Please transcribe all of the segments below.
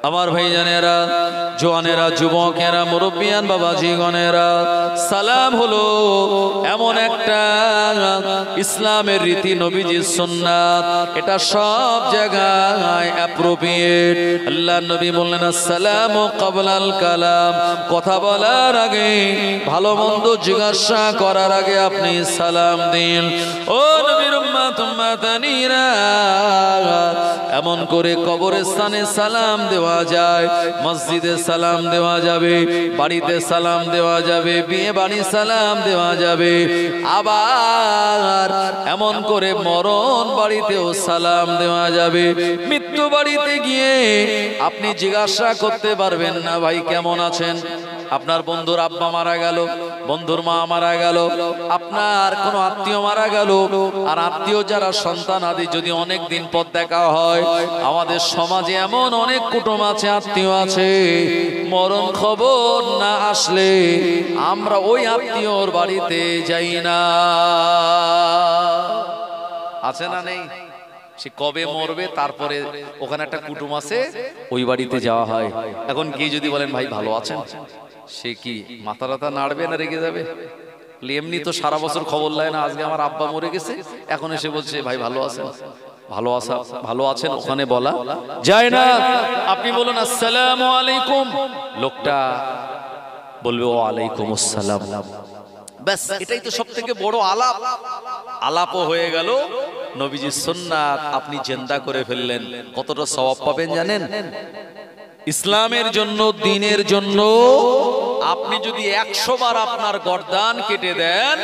আমার ভাইজানেরা, জওয়ানেরা, যুবকেরা, মুরব্বিয়ান, বাবাজিগণেরা, সালাম হলো এমন একটা ইসলামের রীতি, নবীজির সুন্নাত। এটা সব জায়গায় অ্যাপ্রোপ্রিয়েট। আল্লাহ নবী বললেন, আসসালামু ক্বাবলাল কালাম, কথা বলার আগে, ভালো মন্দ জিজ্ঞাসা করার আগে আপনি সালাম দিন। ও নবীর উম্মত উম্মাতানিরা, এমন করে কবরস্থানে সালাম দেওয়া যায়, মসজিদে সালাম দেওয়া যাবে, বাড়িতে সালাম দেওয়া যাবে, বিয়ে বাড়ি সালাম দেওয়া যাবে, আবার এমন করে মরণ বাড়িতেও সালাম দেওয়া যাবে। মৃত্যু বাড়িতে গিয়ে আপনি জিজ্ঞাসা করতে পারবেন না, ভাই কেমন আছেন? আপনার বন্ধুর আব্বা মারা গেল, বন্ধুর মা মারা গেল, আপনার কোনো আত্মীয় মারা গেল, আর আত্মীয় যারা সন্তান আদি যদি অনেক দিন পর দেখা হয়, আমাদের সমাজে এমন অনেক কুটুম আছে, আত্মীয় আছে, মরণ খবর না আসলে আমরা ওই আত্মীয়র বাড়িতে যাই না। আছে না নেই? সে কবে মরবে তারপরে ওখানে একটা কুটুম আছে, ওই বাড়িতে যাওয়া হয়। এখন কি যদি বলেন ভাই ভালো আছেন, সে কি মাথা রাতা নাড়বে না রেগে যাবে? এমনি তো সারা বছর খবর লাই না, আজকে আমার আব্বা মরে গেছে, এখন এসে বলছে ভাই ভালো আছেন। ভালো আছেন ওখানে বলা যায় না। আপনি বলুন আসসালামু আলাইকুম, লোকটা বলবে ওয়া আলাইকুম আসসালাম, ব্যাস এটাই তো সব থেকে বড় আলাপ। আলাপও হয়ে গেল, নবীজির সুন্নাত আপনি জিন্দা করে ফেললেন। কতটা সওয়াব পাবেন জানেন? ইসলামের জন্য, দ্বীনের জন্য আপনি যদি 100 বার আপনার গর্দান কেটে দেন,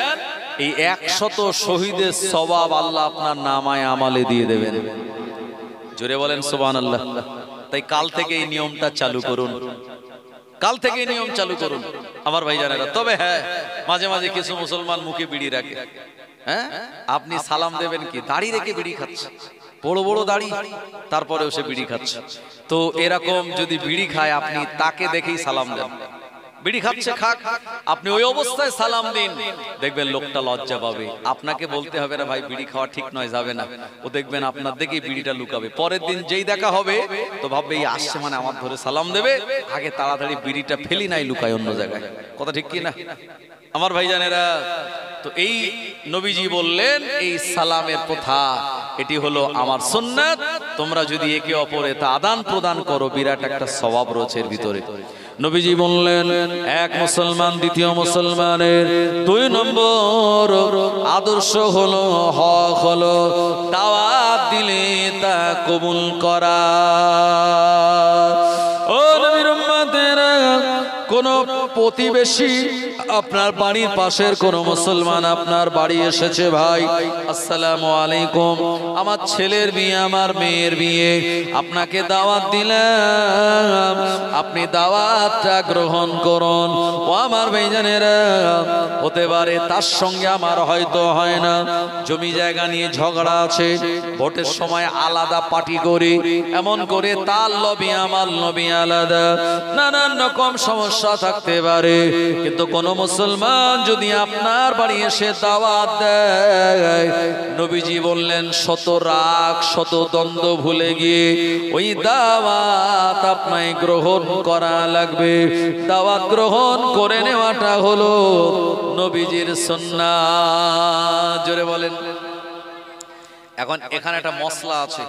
এই 100 শহীদের সওয়াব আল্লাহ আপনার নামায় আমালে দিয়ে দেবেন। জোরে বলেন সুবহানাল্লাহ। তাই কাল থেকে এই নিয়মটা চালু করুন, কাল থেকে নিয়ম চালু করুন আমার ভাইজানেরা। তবে হ্যাঁ, মাঝে মাঝে কিছু মুসলমান মুখে বিড়ি রাখে। হ্যাঁ, আপনি সালাম দেবেন কি দাড়ি রেখে বিড়ি খাচ্ছে, বড় বড় দাড়ি, তারপরেও সে বিড়ি খাচ্ছে। তো এরকম যদি বিড়ি খায়, আপনি তাকে দেখেই সালাম দেন। বিড়ি খাচ্ছে খাক, আপনি ওই অবস্থায় সালাম দিন, দেখবেন লোকটা লজ্জা পাবে। আপনাকে বলতে হবে না ভাই বিড়ি খাওয়া ঠিক নয়, যাবে না। ও দেখবেন আপনার দেখেই বিড়িটা লুকাবে। পরের দিন যেই দেখা হবে তো ভাববে এই আসছে মানে আমার ধরে সালাম দেবে, আগে তাড়াতাড়ি বিড়িটা ফেলি নাই লুকায় অন্য জায়গায়। কথা ঠিক কি না আমার ভাইজানেরা? তো এই নবীজি বললেন এই সালামের প্রথা, এটি হলো আমার সুন্নাত। তোমরা যদি একে অপরে তা আদান প্রদান করো, বিরাট একটা সওয়াব রয়েছে এর ভিতরে। নবীজি বললেন এক মুসলমান দ্বিতীয় মুসলমানের 2 নম্বর আদর্শ হলো, হক হলো দাওয়াত দিলে তা কবুল করা। ও নবীর উম্মতেরা, কোন প্রতিবেশী আপনার বাড়ির পাশের কোন মুসলমান আপনার বাড়ি এসেছে, ভাই আসসালামু আলাইকুম, আমার ছেলের বিয়ে, আমার মেয়ের বিয়ে, আপনাকে দাওয়াত দিলাম, আপনি দাওয়াতটা গ্রহণ করুন। ও আমার ভাইজানেরা, হতে পারে তার সঙ্গে আমার হয়তো হয় না, জমি জায়গা নিয়ে ঝগড়া আছে, ভোটের সময় আলাদা পার্টি করি, এমন করে তার লবি আমার লবি আলাদা, নানান রকম সমস্যা থাকতে পারে। কিন্তু কোন মুসলমান যদি আপনার বাড়ি এসে দাওয়াত দেয়, নবীজি বললেন শত রাগ শত দ্বন্দ্ব ভুলে গিয়ে ওই দাওয়াত আপনাকে গ্রহণ করা লাগবে। দাওয়াত গ্রহণ করে নেওয়াটা হলো নবীজির সুন্নাত। জোরে বলেন। এখন এখানে একটা মশলা আছে,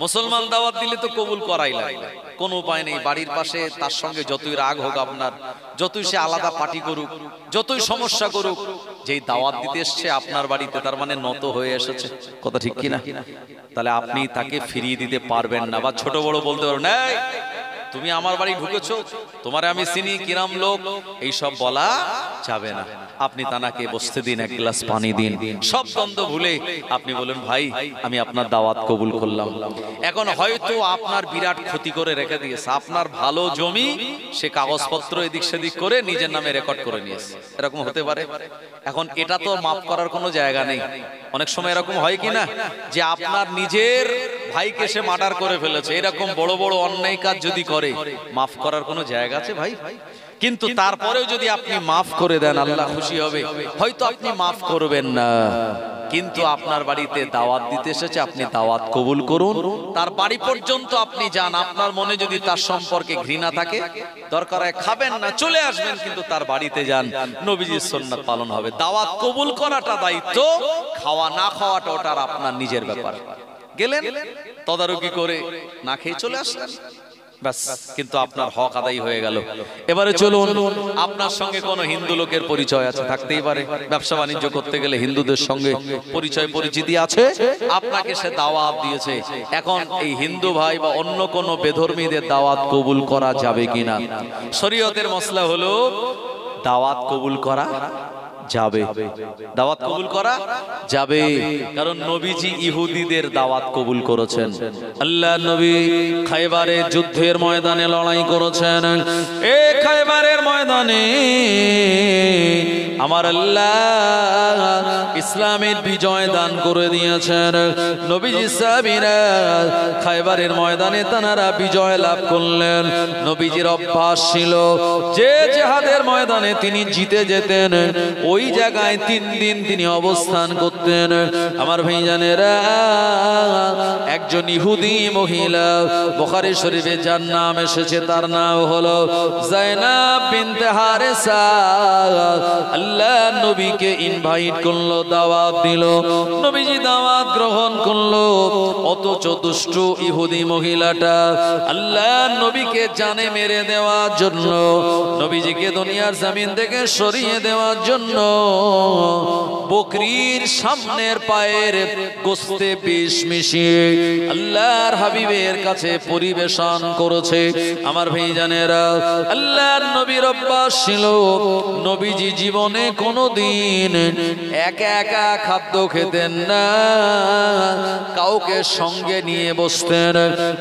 মুসলমান দাওয়াত দিলে তো কবুল করাই লাগবে, কোনো উপায় নেই। বাড়ির পাশে তার সঙ্গে যতই রাগ হোক আপনার, যতই সে আলাদা পার্টি করুক, যতই সমস্যা করুক, যেই দাওয়াত দিতে এসছে আপনার বাড়িতে, তার মানে নত হয়ে এসেছে। কথা ঠিক কিনা? তাহলে আপনি তাকে ফিরিয়ে দিতে পারবেন না, বা ছোট বড় বলতে পারবেন না তুমি আমার বাড়ি ঢুকেছো, তোমারে আমি চিনি, কিরাম লোক, এইসব বলা যাবে না। আপনি তানাকে বসতে দিন, এক গ্লাস পানি দিন, সব দ্বন্দ্ব ভুলে আপনি বলেন ভাই আমি আপনার দাওয়াত কবুল করলাম। এখন হয়তো আপনার বিরাট ক্ষতি করে রেখে দিয়েছে, আপনার ভালো জমি সে কাগজপত্র এদিক সেদিক করে নিজের নামে রেকর্ড করে নিয়েছে, এরকম হতে পারে। এখন এটা তো মাফ করার কোনো জায়গা নেই। অনেক সময় এরকম হয় কি না, যে আপনার নিজের ভাইকে সে মার্ডার করে ফেলেছে, এরকম বড় বড় অন্যায় কাজ যদি করে করে, মাফ করার কোনো জায়গা আছে ভাই? কিন্তু তারপরেও যদি আপনি মাফ করে দেন আল্লাহ খুশি হবে। হয়তো আপনি মাফ করবেন না, কিন্তু আপনার বাড়িতে দাওয়াত দিতে এসেছে, আপনি দাওয়াত কবুল করুন। তার বাড়ি পর্যন্ত আপনি যান, আপনার মনে যদি তার সম্পর্কে ঘৃণা থাকে, দরকার হয় খাবেন না, চলে আসবেন, কিন্তু তার বাড়িতে যান, নবীজির সুন্নাত পালন হবে। দাওয়াত কবুল করাটা দায়িত্ব, খাওয়া না খাওয়াটা ওটা আপনার নিজের ব্যাপার। গেলেন তদারকি করে না খেয়ে চলে আসলেন, বাস, কিন্তু আপনার হক আদায় হয়ে গেল। এবারে চলুন, আপনার সঙ্গে কোনো হিন্দু লোকের পরিচয় আছে, থাকতেই পারে, ব্যবসা বাণিজ্য করতে গেলে হিন্দুদের সঙ্গে পরিচয় পরিচিতি আছে, আপনাকে সে দাওয়াত দিয়েছে। এখন এই হিন্দু ভাই বা অন্য কোনো বেধর্মীদের দাওয়াত কবুল করা যাবে কিনা? শরীয়তের মসলা হলো দাওয়াত কবুল করা যাবে, দাওয়াত কবুল করা যাবে। কারণ নবীজি ইহুদিদের দাওয়াত কবুল করেছেন। আল্লাহ নবী খায়বারের যুদ্ধের ময়দানে লড়াই করেছেন। এই খায়বারের ময়দানে আমার আল্লাহ ইসলামের বিজয় দান করে দিয়েছেন। নবীজি সাহাবীরা খায়বারের ময়দানে তারা বিজয় লাভ করলেন। নবীজির অভ্যাস ছিল যে জিহাদের ময়দানে তিনি জিতে যেতেন, ওই জায়গায় 3 দিন তিনি অবস্থান করতেন। আমার ভাইজানেরা, একজন ইহুদি মহিলা, বুখারী শরীফে যার নাম এসেছে তার নাম হলো যায়নাব বিনতে হারেসা, আল্লাহ নবীকে ইনভাইট করলো, দাওয়াত দিল, নবীজি দাওয়াত গ্রহণ করলো। অথচ দুষ্টু ইহুদি মহিলাটা আল্লাহ নবীকে জানে মেরে দেওয়ার জন্য, নবীজিকে দুনিয়ার জমিন থেকে সরিয়ে দেওয়ার জন্য বকরির সামনের পায়ের গোশতে বিষ মিশিয়ে আল্লাহর হাবিবের কাছে পরিবেশন করেছে। আমার ভাইজানেরা, আল্লাহর নবীর অভ্যাস ছিল, নবীজি জীবনে কোনোদিন একা একা খাদ্য খেতেন না, কাউকে সঙ্গে নিয়ে বসতেন।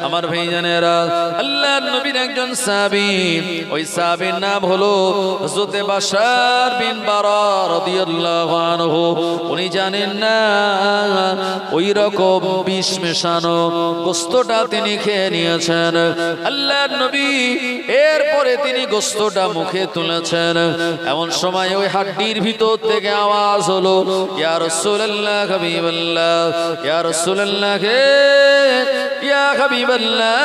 আমার ভাইজানেরা, আল্লাহর নবীর একজন সাহাবী, ওই সাহাবীর নাম হলো হযরত বাশার বিন বারা রাদিয়াল্লাহু আনহু। উনি জানেন না ওই রকম বিষ মেশানো গোশতটা তিনি খেয়ে নিয়েছেন। আল্লাহর নবী এরপরে তিনি গোশতটা মুখে তুলেছেন, এমন সময় ওই হাড্ডির ভিতর থেকে আওয়াজ হলো, ইয়া রাসূলুল্লাহ হাবিবাল্লাহ, ইয়া রাসূলুল্লাহ, ইয়া হাবিবাল্লাহ,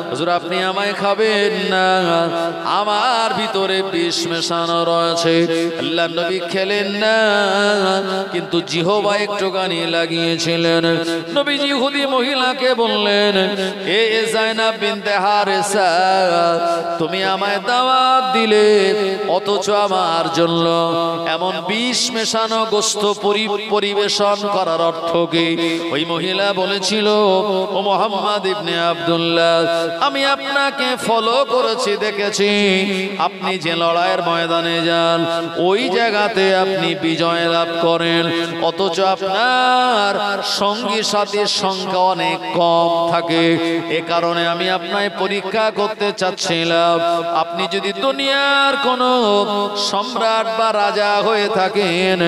হুজুর আপনি আমায় খাবেন না, আমার ভিতরে বিষ মেশানো রয়েছে। আল্লাহর নবী খেলেন না, কিন্তু জিহবা একটুখানি লাগিয়েছিলেন। নবীজি ইহুদি মহিলাকে বললেন, এ যায়নাব বিনতে হারেসা, তুমি আমায় দাওয়াত দিলে, অথচ আমার জন্য এমন বিষ মেশানো গোশত পরিবেশন করার অর্থ কি? ওই মহিলা বলেছিল, ও মুহাম্মদ ইবনে আব্দুল্লাহ, আমি আপনাকে ফলো করেছি, দেখেছি আপনি যে লড়াইয়ের ময়দানে যান, ওই জায়গাতে আপনি বিজয় লাভ করেন, অথচ আপনার সঙ্গী সাথীর সংখ্যা অনেক কম থাকে। এ কারণে আমি আপনায় পরীক্ষা করতে চাচ্ছিলাম, আপনি যদি দুনিয়ার কোন সম্রাট বা রাজা হয়ে থাকেন,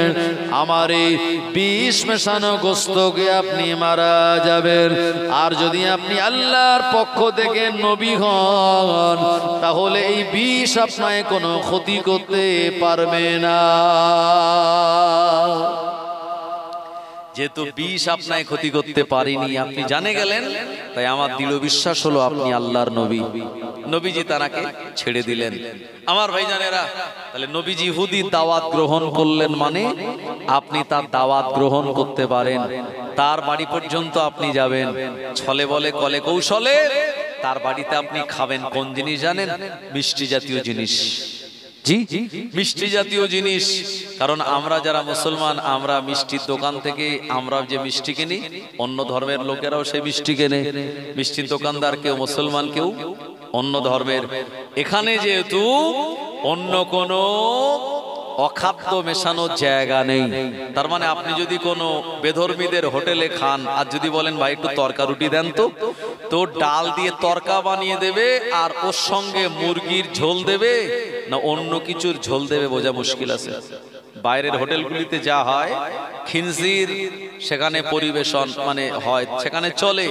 আমার এই বিষ মেশানো গোশতকে আপনি মারা যাবেন। আর যদি আপনি আল্লাহর পক্ষ থেকে নবী হন, তাহলে এই বিষ আপনায় কোনো ক্ষতি করতে পারবে না। যেহেতু বিষ আপনায় ক্ষতি করতে পারেনি, আপনি জানে গেলেন, তাই আমার দৃঢ় বিশ্বাস হলো আপনি আল্লাহর নবী। নবীজি তারাকে ছেড়ে দিলেন। আমার ভাইজানেরা, তাহলে নবীজি ইহুদির দাওয়াত গ্রহণ করলেন, মানে আপনি তার দাওয়াত গ্রহণ করতে পারেন, তার বাড়ি পর্যন্ত আপনি যাবেন, ছলে বলে কলে কৌশলে তার বাড়িতে আপনি খাবেন। কোন জিনিস জানেন? মিষ্টি জাতীয় জিনিস। জি, মিষ্টি জাতীয় জিনিস। কারণ আমরা যারা মুসলমান, আমরা মিষ্টির দোকান থেকে আমরা যে মিষ্টি কিনি, অন্য ধর্মের লোকেরাও সেই মিষ্টি কেনে। মিষ্টির দোকানদার কেউ মুসলমান, কেউ অন্য ধর্মের। এখানে যেহেতু অন্য কোনো অখাদ্য মেশানোর জায়গা নেই, তার মানে আপনি যদি কোনো বেধর্মীদের হোটেলে খান, আর যদি বলেন ভাই একটু তরকা রুটি দেন, তো ডাল দিয়ে তরকা বানিয়ে দেবে, আর ওর সঙ্গে মুরগির ঝোল দেবে না অন্য কিছুর ঝোল দেবে, বোঝা মুশকিল আছে। বাইরের হোটেলগুলিতে যা হয়, খিনজির সেখানে পরিবেশন মানে হয়, সেখানে চলে।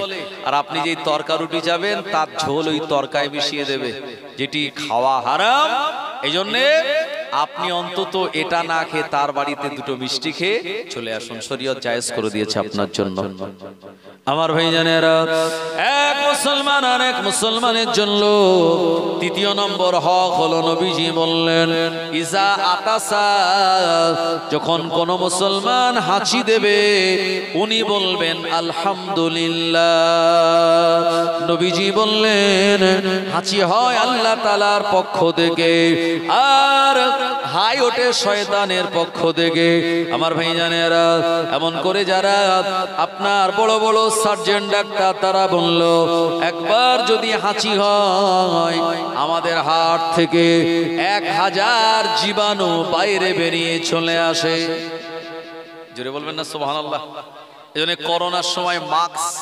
আর আপনি যেই তরকা রুটি যাবেন তার ঝোল ওই তরকায় মিশিয়ে দেবে, যেটি খাওয়া হারাম। এই জন্যে আপনি অন্তত এটা না খেয়ে তার বাড়িতে দুটো মিষ্টি খেয়ে চলে আসুন, শরীয়ত জায়েজ করে দিয়েছে আপনার জন্য। আমার ভাইজানেরা, এক মুসলমান আর এক মুসলমানের জন্য তৃতীয় নম্বর হক হলো, নবীজি বললেন ইজা আতাসা, যখন কোন মুসলমান হাঁচি দেবে উনি বলবেন আলহামদুলিল্লাহ। নবীজি বললেন হাঁচি হয় আল্লাহ তাআলার পক্ষ থেকে, আর হাই ওঠে শয়তানের পক্ষ থেকে। আমার ভাইজানেরা, এমন করে যারা আপনার বড় বড় সার্জন ডাক্তার তারা বলল একবার যদি হাঁচি হয় আমাদের হার্ট থেকে 1000 জীবাণু বাইরে বেরিয়ে চলে আসে। জোরে বলবেন না সুবহানাল্লাহ। এজন্য করোনার সময় মাস্ক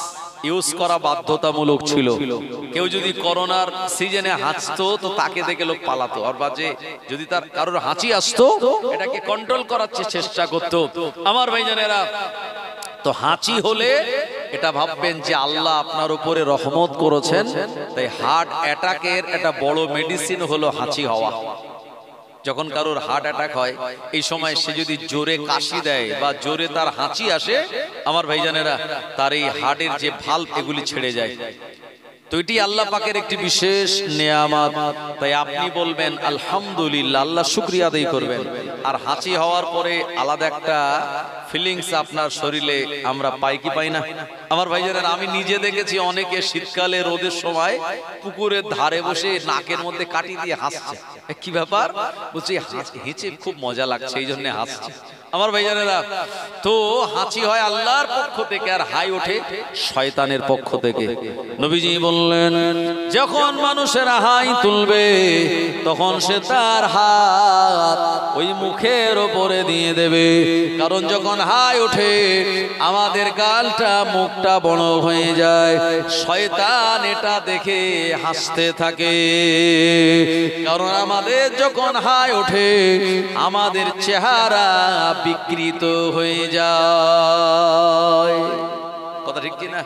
ইউজ করা বাধ্যতামূলক ছিল। কেউ যদি করোনার সিজনে হাঁচতো তো তাকে দেখে লোক পালাতো, আর বাজে যদি তার কারোর হাঁচি আসতো এটাকে কন্ট্রোল করার চেষ্টা করতো। আমার ভাইজানেরা, তো হাঁচি হলে এটা ভাববেন যে আল্লাহ আপনার উপরে রহমত করেছেন। তাই হার্ট অ্যাটাকের একটা বড় মেডিসিন হলো হাঁচি হওয়া। যখন কারোর হার্ট অ্যাটাক হয় এই সময় সে যদি জোরে কাশি দেয় বা জোরে তার হাঁচি আসে, আমার ভাইজানেরা, তার এই হার্টের যে ভালভ এগুলি ছেড়ে যায়। তো এটি আল্লাহ পাকের একটি বিশেষ নেয়ামত। তাই আপনি বলবেন আলহামদুলিল্লাহ, আল্লাহ শুকরিয়া আদায় করবেন। আর হাঁচি হওয়ার পরে আলাদা একটা ফিলিংস আপনার শরীরে আমরা পাই কি পাই না? আমার ভাইজানেরা, আমি নিজে দেখেছি অনেকে শীতকালে রোদের সময় পুকুরের ধারে বসে নাকের মধ্যে কাটি দিয়ে হাসছে। কি ব্যাপার? বলছি হেঁচে খুব মজা লাগছে এই জন্য হাসছে। আমার ভাইজানেরা, তো হাঁচি হয় আল্লাহর পক্ষ থেকে আর হাই ওঠে শয়তানের পক্ষ থেকে। নবীজি বললেন যখন মানুষেরা হাই তুলবে তখন সে তার হাত ওই মুখের উপরে দিয়ে দেবে, কারণ যখন হাই ওঠে আমাদের গালটা মুখটা বড় হয়ে যায়। শয়তান এটা দেখে হাসতে থাকে, কারণ আমাদের যখন হাই ওঠে আমাদের চেহারা বিকৃত হয়ে যায়। কথা ঠিক কিনা?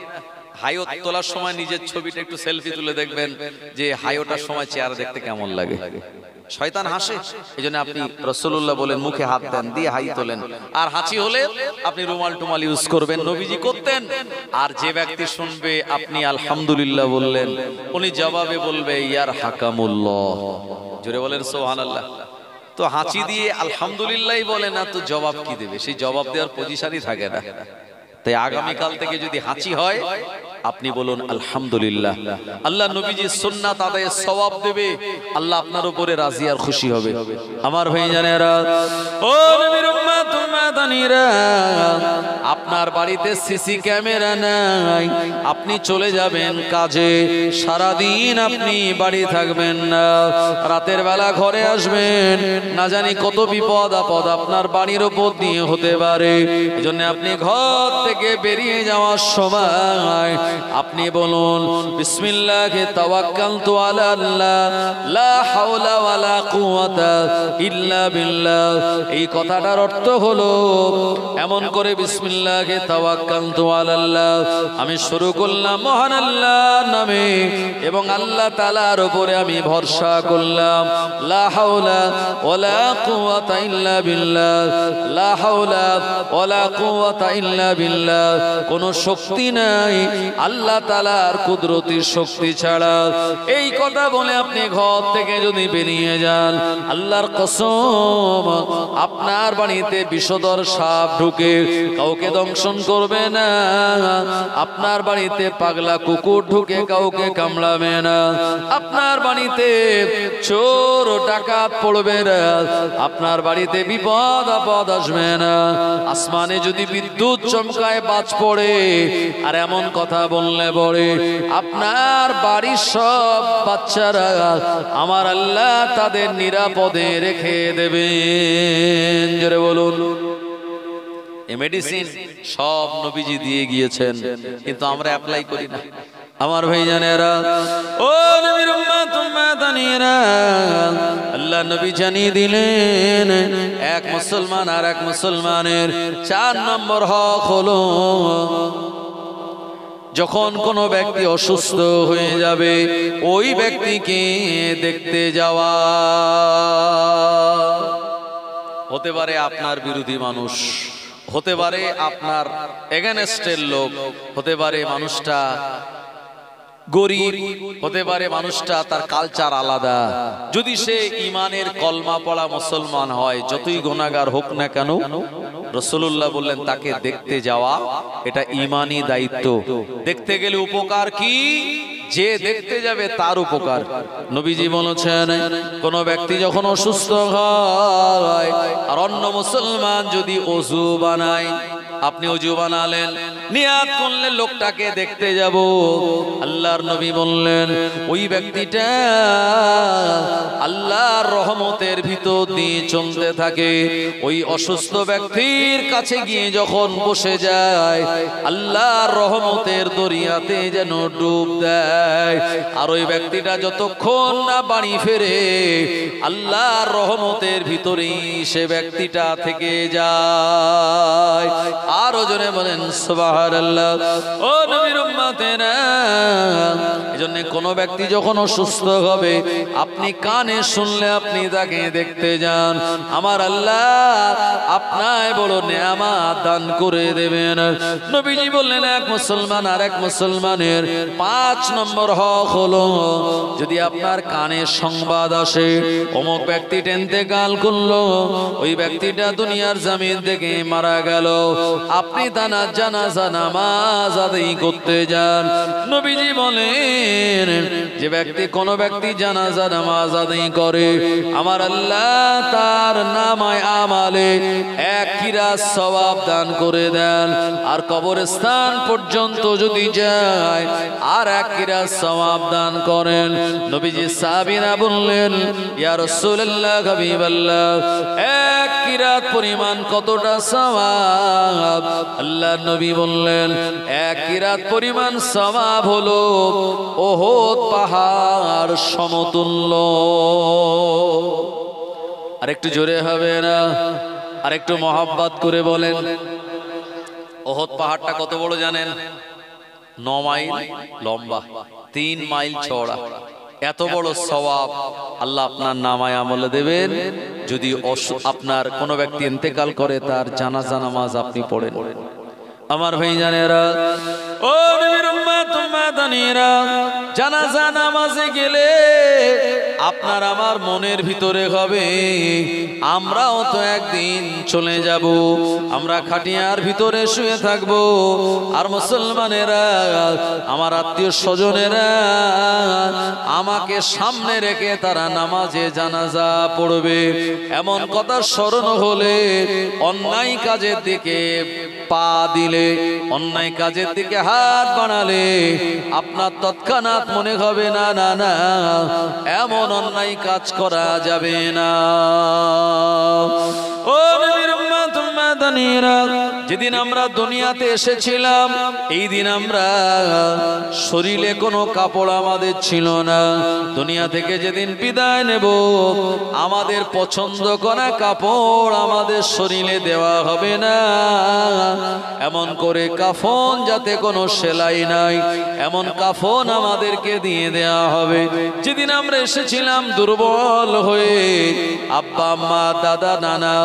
হাইও তোলার সময় নিজের ছবিটা একটু সেলফি তুলে দেখবেন যে হাইওটার সময় চেহারা দেখতে কেমন লাগে। শয়তান হাসে, এই জন্য আপনি রাসূলুল্লাহ বলেন মুখে হাত দেন দিয়ে হাই তোলেন। আর হাঁচি হলে আপনি রুমাল টুমাল ইউজ করবেন, নবীজি করতেন। আর যে ব্যক্তি শুনবে আপনি আলহামদুলিল্লাহ বললেন, উনি জবাবে বলবে ইয়ার হাকামুল্লাহ। জোরে বলেন সুবহানাল্লাহ। তো হাঁচি দিয়ে আলহামদুলিল্লাহ বলে না তো জবাব কি দেবে? সেই জবাব দেওয়ার পজিশনই থাকে না। তাই আগামীকাল থেকে যদি হাঁচি হয় আপনি বলুন আলহামদুলিল্লাহ। আল্লাহ নবীজি সুন্নাত আদায়ের সওয়াব দেবে, আল্লাহ আপনার উপরে রাজি আর খুশি হবে। আমার ভাইজানেরা, ও নবীর উম্মত উম্মাতানিরা, আপনার বাড়িতে সিসি ক্যামেরা নাই, আপনি চলে যাবেন কাজে, সারা দিন আপনি বাড়ি থাকবেন না, রাতের বেলা ঘরে আসবেন, না জানি কত বিপদ আপদ আপনার বাড়ির উপর দিয়ে হতে পারে। এজন্য আপনি ঘর থেকে বেরিয়ে যাওয়ার সময় আপনি বলুন বিসমিল্লাহি তাওয়াক্কালতু আলাল্লাহ লা হাওলা ওয়ালা কুওয়াতা ইল্লা বিল্লাহ। এই কথাটার অর্থ হলো এমন করে বিসমিল্লাহি তাওয়াক্কালতু আলাল্লাহ, আমি শুরু করলাম মহান আল্লাহর নামে এবং আল্লাহ তাআলার উপরে আমি ভরসা করলাম। লা হাওলা ওয়ালা কুওয়াতা ইল্লা বিল্লাহ, লা হাওলা ওয়ালা কুওয়াতা ইল্লা বিল্লাহ। কোনো শক্তি নাই আল্লাহ তাআলার কুদরতির শক্তি ছাড়া। এই কথা বলে আপনি ঘর থেকে যদি বেরিয়ে যান, আল্লাহর কসম আপনার বাড়িতে বিষধর সাপ ঢুকে কাউকে দংশন করবে না, আপনার বাড়িতে পাগলা কুকুর ঢুকে কাউকে কামড়াবে না, আপনার বাড়িতে চোর ডাকাত পড়বে না, আপনার বাড়িতে বিপদ আপদ আসবে না। আসমানে যদি বিদ্যুৎ চমকায় বাজ পড়ে আর এমন কথা বললে পড়ে আপনার বাড়ির সব বাচ্চারা আমার আল্লাহ তাদের নিরাপদে রেখে দেবেন। জোরে বলুন। এই মেডিসিন সব নবীজি দিয়ে গিয়েছেন, কিন্তু আমরা অ্যাপ্লাই করি না। আমার ভাইজানেরা, ও নবীর উম্মত উম্মাতানিরা, আল্লাহ আল্লাহ নবী জানিয়ে দিলেন এক মুসলমান আর এক মুসলমানের 4 নম্বর হক হলো যখন কোনো ব্যক্তি অসুস্থ হয়ে যাবে ওই ব্যক্তিকে দেখতে যাওয়া। হতে পারে আপনার বিরোধী মানুষ, হতে পারে আপনার এগেনস্টের লোক, হতে পারে মানুষটা গরিব, হতে পারে মানুষটা তার কালচার আলাদা। যদি সে ইমানের কলমা পড়া মুসলমান হয়, যতই গুনাহগার হোক না কেন, রাসূলুল্লাহ বললেন তাকে দেখতে যাওয়া এটা ইমানি দায়িত্ব। দেখতে গেলে উপকার কি? যে দেখতে যাবে তার উপকার। নবীজি বলেছেন কোন ব্যক্তি যখন অসুস্থ হয় আর অন্য মুসলমান যদি ওযু বানায়, আপনি ওযু বানালেন, নিয়াত করলেন লোকটাকে দেখতে যাব, আল্লাহর নবী বললেন ওই ব্যক্তিটা আল্লাহর রহমতের ভিতর দিয়ে চলতে থাকে। ওই অসুস্থ ব্যক্তির কাছে গিয়ে যখন বসে যায় আল্লাহর রহমতের দরিয়াতে যেন ডুব দেয়। আর ওই ব্যক্তিটা যতক্ষণ না বাড়ি ফেরে আল্লাহর রহমতের ভিতরেই সে ব্যক্তিটা থেকে যায়। আরো জোরে বলেন সুবহানাল্লাহ। ও নবীর উম্মতেরা, এজন্য কোন ব্যক্তি যখন অসুস্থ হবে আপনি কানে শুনলে আপনি তাকে দেখতে যান। আমার আল্লাহ আপনায় বড় নেয়ামত দান করে দেবেন। নবীজি বললেন এক মুসলমান আর এক মুসলমানের 5 নম্বর হক হলো যদি আপনার কানে সংবাদ আসে অমুক ব্যক্তিটা ইন্তেকাল করলো, ওই ব্যক্তিটা দুনিয়ার জমিন থেকে মারা গেল, আপনি তার জানাজা নামাজ আদায় করতে যান। নবীজি বলেন যে ব্যক্তি কোন ব্যক্তি জানাজা নামাজ আদায় করে আমার আল্লাহ তার নামায় আমালে 1 কিরাত সওয়াব দান করে দেন। আর কবরস্থান পর্যন্ত যদি যায় আর 1 কিরাত সওয়াব দান করেন। নবীজি সাহাবীরা বললেন ইয়া রাসূলুল্লাহ হাবিবাল্লাহ 1 কিরাত পরিমাণ কতটা সওয়াব? আল্লাহর নবী বললেন 1 কিরাত পরিমাণ সওয়াব হলো উহুদ পাহাড় সমতুল্য। আর একটু জোরে হবে না? আর একটু মহব্বত করে বলেন উহুদ পাহাড়টা কত বড় জানেন? 9 মাইল লম্বা, 3 মাইল চওড়া। এত বড় সওয়াব আল্লাহ আপনার নামায় আমলে দেবেন যদি আপনার কোন ব্যক্তি ইন্তেকাল করে তার জানাজা নামাজ আপনি পড়েন। আমার ভাই জানেরা, ও নবীর উম্মত উম্মাদানিরা, জানাজা নামাজে গেলে আপনার আমার মনের ভিতরে হবে আমরাও তো একদিন চলে যাব, আমরা খাটিয়ার ভিতরে শুয়ে থাকব। আর মুসলমানেরা, আমার আত্মীয় স্বজনেরা আমাকে সামনে রেখে তারা নামাজে জানাজা পড়বে। এমন কথা স্মরণ হলে অন্যায় কাজের দিকে পা দিলে, অন্যায় কাজের দিকে হাত বাড়ালে আপনার তৎক্ষণাৎ মনে হবে না না না এমন অন্যায় কাজ করা যাবে না। ও নবীর উম্মত উম্মাদানিরা, যেদিন আমরা দুনিয়াতে এসেছিলাম এই দিন আমরা শরীরে কোনো কাপড় আমাদের ছিল না। দুনিয়া থেকে যেদিন বিদায় নেব আমাদের পছন্দ করা কাপড় আমাদের শরীরে দেওয়া হবে না। এমন করে কাফন যাতে কোনো সেলাই নাই এমন কাফন আমাদেরকে দিয়ে দেওয়া হবে। যেদিন আমরা এসেছিলাম দুর্বল হয়ে, আব্বা আম্মা দাদা নানা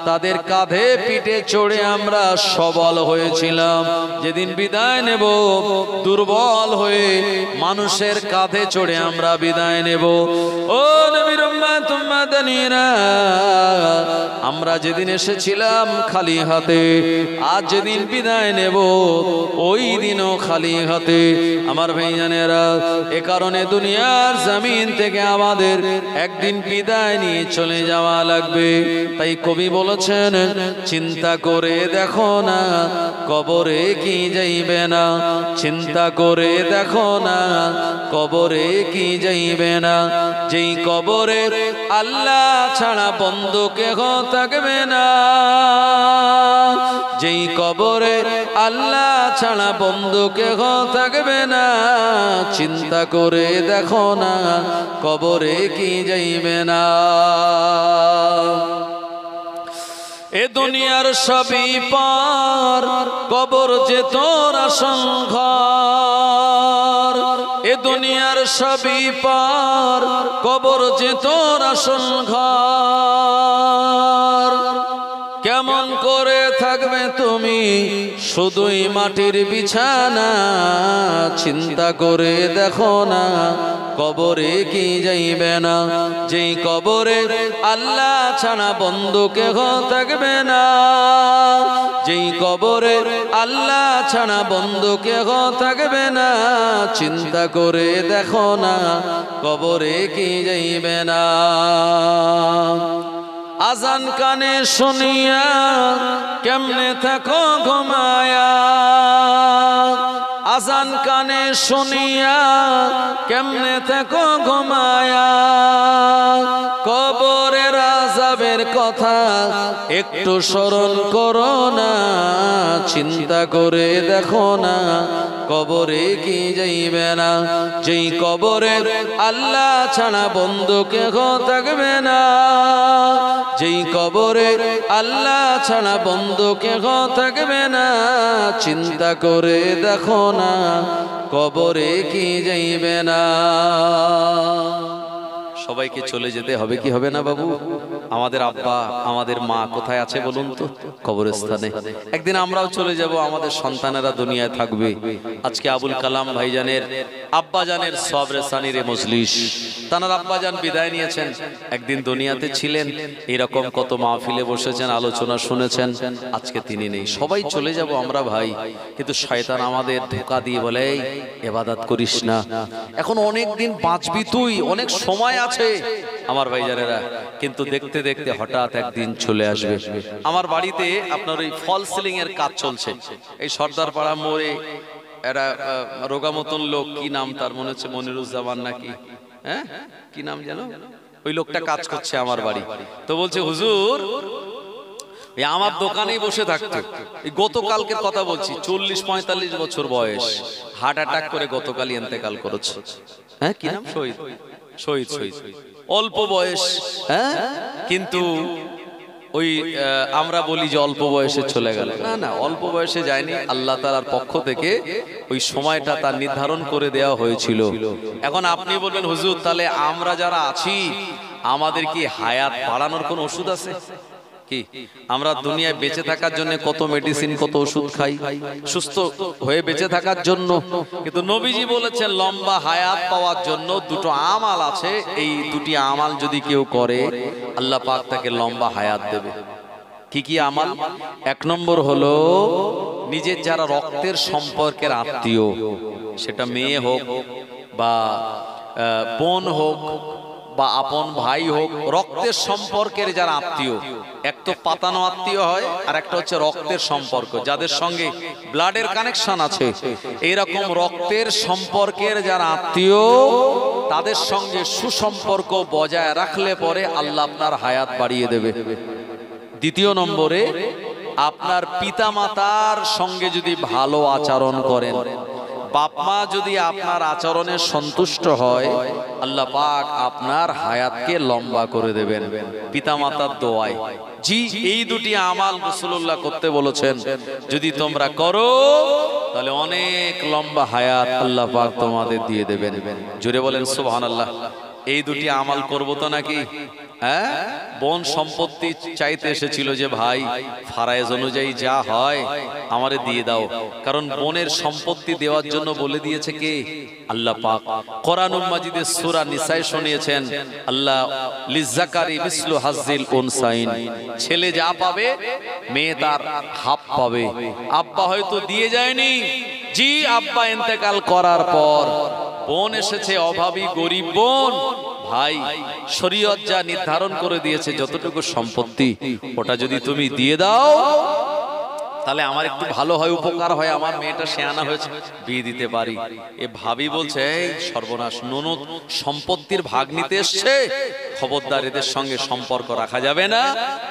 তাদের কাঁধে পিঠে চড়ে আমরা সবল হয়েছিলাম, যেদিন বিদায় নেব দুর্বল হয়ে মানুষের কাঁধে চড়ে আমরা বিদায় নেব। ও নবীর উম্মত উম্মাদানিরা, আমরা যেদিন এসেছিলাম খালি হাতে, আজ যেদিন বিদায় নেব ওই দিনও খালি হাতে। আমার ভাইজানেরা, এ কারণে দুনিয়ার জমিন থেকে আমাদের একদিন বিদায় নিয়ে চলে যাওয়া লাগবে। তাই কবি বলেছেন চিন্তা চিন্তা করে দেখো না কবরে কি যাইবে না, চিন্তা করে দেখো না কবরে কি যাইবে না। যেই কবরে আল্লাহ ছাড়া বন্ধু কেহ থাকবে না, যেই কবরে আল্লাহ ছাড়া বন্ধু কেহ থাকবে না, চিন্তা করে দেখো না কবরে কি যাইবে না। এ দুনিয়ার সবই পার, কবর যে তোর আসল। এ দুনিয়ার সবই পার, কবর যে তোর আসল ঘর। কেমন করে থাকবে তুমি শুধুই মাটির বিছানা, চিন্তা করে দেখো না কবরে কি যাইবে না। যেই কবরে আল্লাহ ছাড়া বন্ধু কেহ থাকবে না, যেই কবরে আল্লাহ ছাড়া বন্ধু কেহ থাকবে না, চিন্তা করে দেখো না কবরে কি যাইবে না। আজান কানে শুনিয়া কেমনে থাকো ঘুমায়া, আজান কানে শুনিয়া কেমনে থাকো ঘুমায়া। কবরের আযাবের কথা একটু স্মরণ করো না, চিন্তা করে দেখো না কবরে কি যাইবে না। যেই কবরে আল্লাহ ছাড়া বন্ধু কেহ থাকবে না, যেই কবরে আল্লাহ ছাড়া বন্ধু কেহ থাকবে না, চিন্তা করে দেখো না কবরে কি যাইবে না। সবাইকে চলে যেতে হবে কি হবে না বাবু? আমাদের আব্বা আমাদের মা কোথায় আছে বলুন তো? কবরস্থানে। একদিন আমরাও চলে যাব, আমাদের সন্তানেরা দুনিয়ায় থাকবে। আজকে আবুল কালাম ভাইজানের আব্বাজানের সবরে সানিরে মজলিস, তানার আব্বাজান বিদায় নিয়েছেন, একদিন দুনিয়াতে ছিলেন, এরকম কত মাহফিলে বসেছেন, আলোচনা শুনেছেন, আজকে তিনি নেই। সবাই চলে যাব আমরা ভাই, কিন্তু শয়তান আমাদের ধোঁকা দিয়ে বলে ইবাদত করিস না, এখন অনেক দিন বাঁচবি তুই, অনেক সময় আছে আমার ভাইজানেরা। কিন্তু দেখতে দেখতে হঠাৎ একদিন চলে আসবে। আমার বাড়িতে আপনার ওই ফল সিলিং এর কাজ চলছে, এই সর্দার পাড়া মোড়ে এরা রোগা মতন লোক, কি নাম তার, মনে হচ্ছে মনিরুজ্জামান নাকি, হ্যাঁ কি নাম যেন, ওই লোকটা কাজ করছে আমার বাড়ি। তো বলছে হুজুর আমার দোকানেই বসে থাকতো, গতকালকের কথা বলছি, 40-45 বছর বয়স, হার্ট অ্যাটাক করে গতকালই ইন্তেকাল করেছে। হ্যাঁ কি নাম? শহীদ শহীদ শহীদ, অল্প বয়স। হ্যাঁ কিন্তু ওই আমরা বলি যে অল্প বয়সে চলে গেল, না না, অল্প বয়সে যায়নি, আল্লাহ তাআলার পক্ষ থেকে ওই সময়টা তার নির্ধারণ করে দেওয়া হয়েছিল। এখন আপনি বলবেন হুজুর তাহলে আমরা যারা আছি আমাদের কি হায়াত বাড়ানোর কোন ওষুধ আছে কি? আমরা দুনিয়ায় বেঁচে থাকার জন্য কত মেডিসিন, কত ওষুধ খাই সুস্থ হয়ে বেঁচে থাকার জন্য, কিন্তু নবীজি বলেছেন লম্বা হায়াত পাওয়ার জন্য দুটো আমাল আছে, এই দুটি আমাল যদি কেউ করে আল্লাহ পাক তাকে লম্বা হায়াত দেবে। কি কি আমাল? এক নম্বর হলো নিজের যারা রক্তের সম্পর্কের আত্মীয়, সেটা মেয়ে হোক বা বোন হোক বা আপন ভাই হোক, রক্তের সম্পর্কের যারা আত্মীয়, এক তো পাতানো আত্মীয় হয়, আর একটা হচ্ছে রক্তের সম্পর্ক, যাদের সঙ্গে ব্লাডের কানেকশন আছে, এইরকম রক্তের সম্পর্কের যারা আত্মীয়, তাদের সঙ্গে সুসম্পর্ক বজায় রাখলে পরে আল্লাহ আপনার হায়াত বাড়িয়ে দেবে। দ্বিতীয় নম্বরে আপনার পিতামাতার সঙ্গে যদি ভালো আচরণ করেন, বাপ মা যদি আপনার আচরণে সন্তুষ্ট হয়, আল্লাহ পাক আপনার হায়াতকে লম্বা করে দেবেন পিতামাতার দোয়ায়। জি, এই দুটি আমাল রাসূলুল্লাহ করতে বলেছেন, যদি তোমরা করো তাহলে অনেক লম্বা হায়াত আল্লাহ পাক তোমাদের দিয়ে দেবেন। জোরে বলেন সুবহানাল্লাহ। এই দুটি আমাল করব তো নাকি? হ্যাঁ, বোন সম্পত্তি চাইতে এসেছিল যে ভাই ফারায়েজ অনুযায়ী যা হয় আমারে দিয়ে দাও, কারণ বোনের সম্পত্তি দেওয়ার জন্য বলে দিয়েছে কে? আল্লাহ পাক। কোরআনুল মাজিদের সূরা নিসায় শুনিয়েছেন আল্লাহ লিজ্জাকারি মিসলু হাজ্জিল উনসাইন, ছেলে যা পাবে মেয়ে তার হাফ পাবে। আব্বা হয়তো দিয়ে যায়নি, জি আব্বা ইন্তেকাল করার পর বোন এসেছে অভাবী গরিব বোন, ভাই শরীয়ত যা নির্ধারণ করে দিয়েছে যতটুকু সম্পত্তি ওটা যদি তুমি দিয়ে দাও তাহলে আমার একটু ভালো হয়, উপকার হয়, আমার মেয়েটা শেয়ানা হয়েছে, বিয়ে দিতে পারি। এ ভাবি বলছে এই সর্বনাশ, ননদ সম্পত্তির ভাগ নিতে এসছে, খবরদার এদের সঙ্গে সম্পর্ক রাখা যাবে না,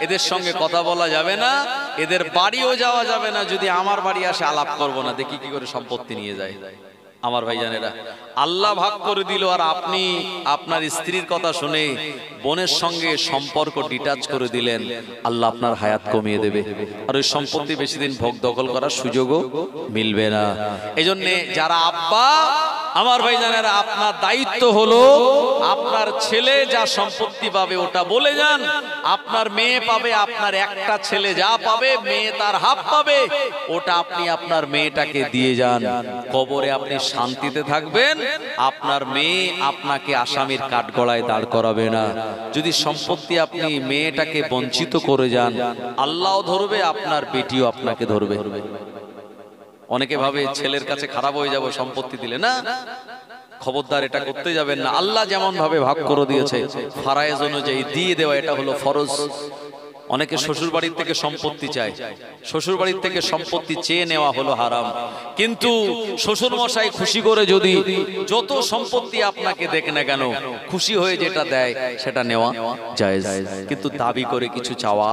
এদের সঙ্গে কথা বলা যাবে না, এদের বাড়িও যাওয়া যাবে না, যদি আমার বাড়ি আসে আলাপ করব না, দেখি কি করে সম্পত্তি নিয়ে যায়। আমার ভাইজানেরা, আল্লাহ ভাগ করে দিল আর আপনি আপনার স্ত্রীর কথা শুনে বোনের সঙ্গে সম্পর্ক ডিটাচ করে দিলেন, আল্লাহ আপনার হায়াত কমিয়ে দেবে আর ওই সম্পত্তি বেশি দিন ভোগ দখল করার সুযোগও মিলবে না। এজন্য যারা আব্বা, আমার ভাইজানেরা, আপনার দায়িত্ব হলো আপনার ছেলে যা সম্পত্তি পাবে ওটা বলে যান, আপনার মেয়ে পাবে, আপনার একটা ছেলে যা পাবে মেয়ে তার হাফ পাবে, ওটা আপনি আপনার মেয়েটাকে দিয়ে যান। কবরে আপনি শান্তিতে থাকবেন, আপনার মেয়ে আপনাকে আসামির কাঠগড়ায় দাঁড় করাবে না। যদি সম্পত্তি আপনি মেয়েটাকে বঞ্চিত করে যান, আল্লাহও ধরবে, আপনার বেটিও আপনাকে ধরবে। অনেকে ভাবে ছেলের কাছে খারাপ হয়ে যাব সম্পত্তি দিলে, না, খবরদার এটা করতে যাবেন না। আল্লাহ যেমন ভাবে ভাগ করে দিয়েছে ফারায়েজ অনুযায়ী দিয়ে দেওয়া, এটা হলো ফরজ। অনেকে শ্বশুর বাড়ির থেকে সম্পত্তি চায়, শ্বশুর বাড়ির থেকে সম্পত্তি চেয়ে নেওয়া হলো হারাম, কিন্তু শ্বশুর মশাই খুশি করে যদি যত সম্পত্তি আপনাকে দেখ না কেন খুশি হয়ে যেটা দেয় সেটা নেওয়া জায়েজ, কিন্তু দাবি করে কিছু চাওয়া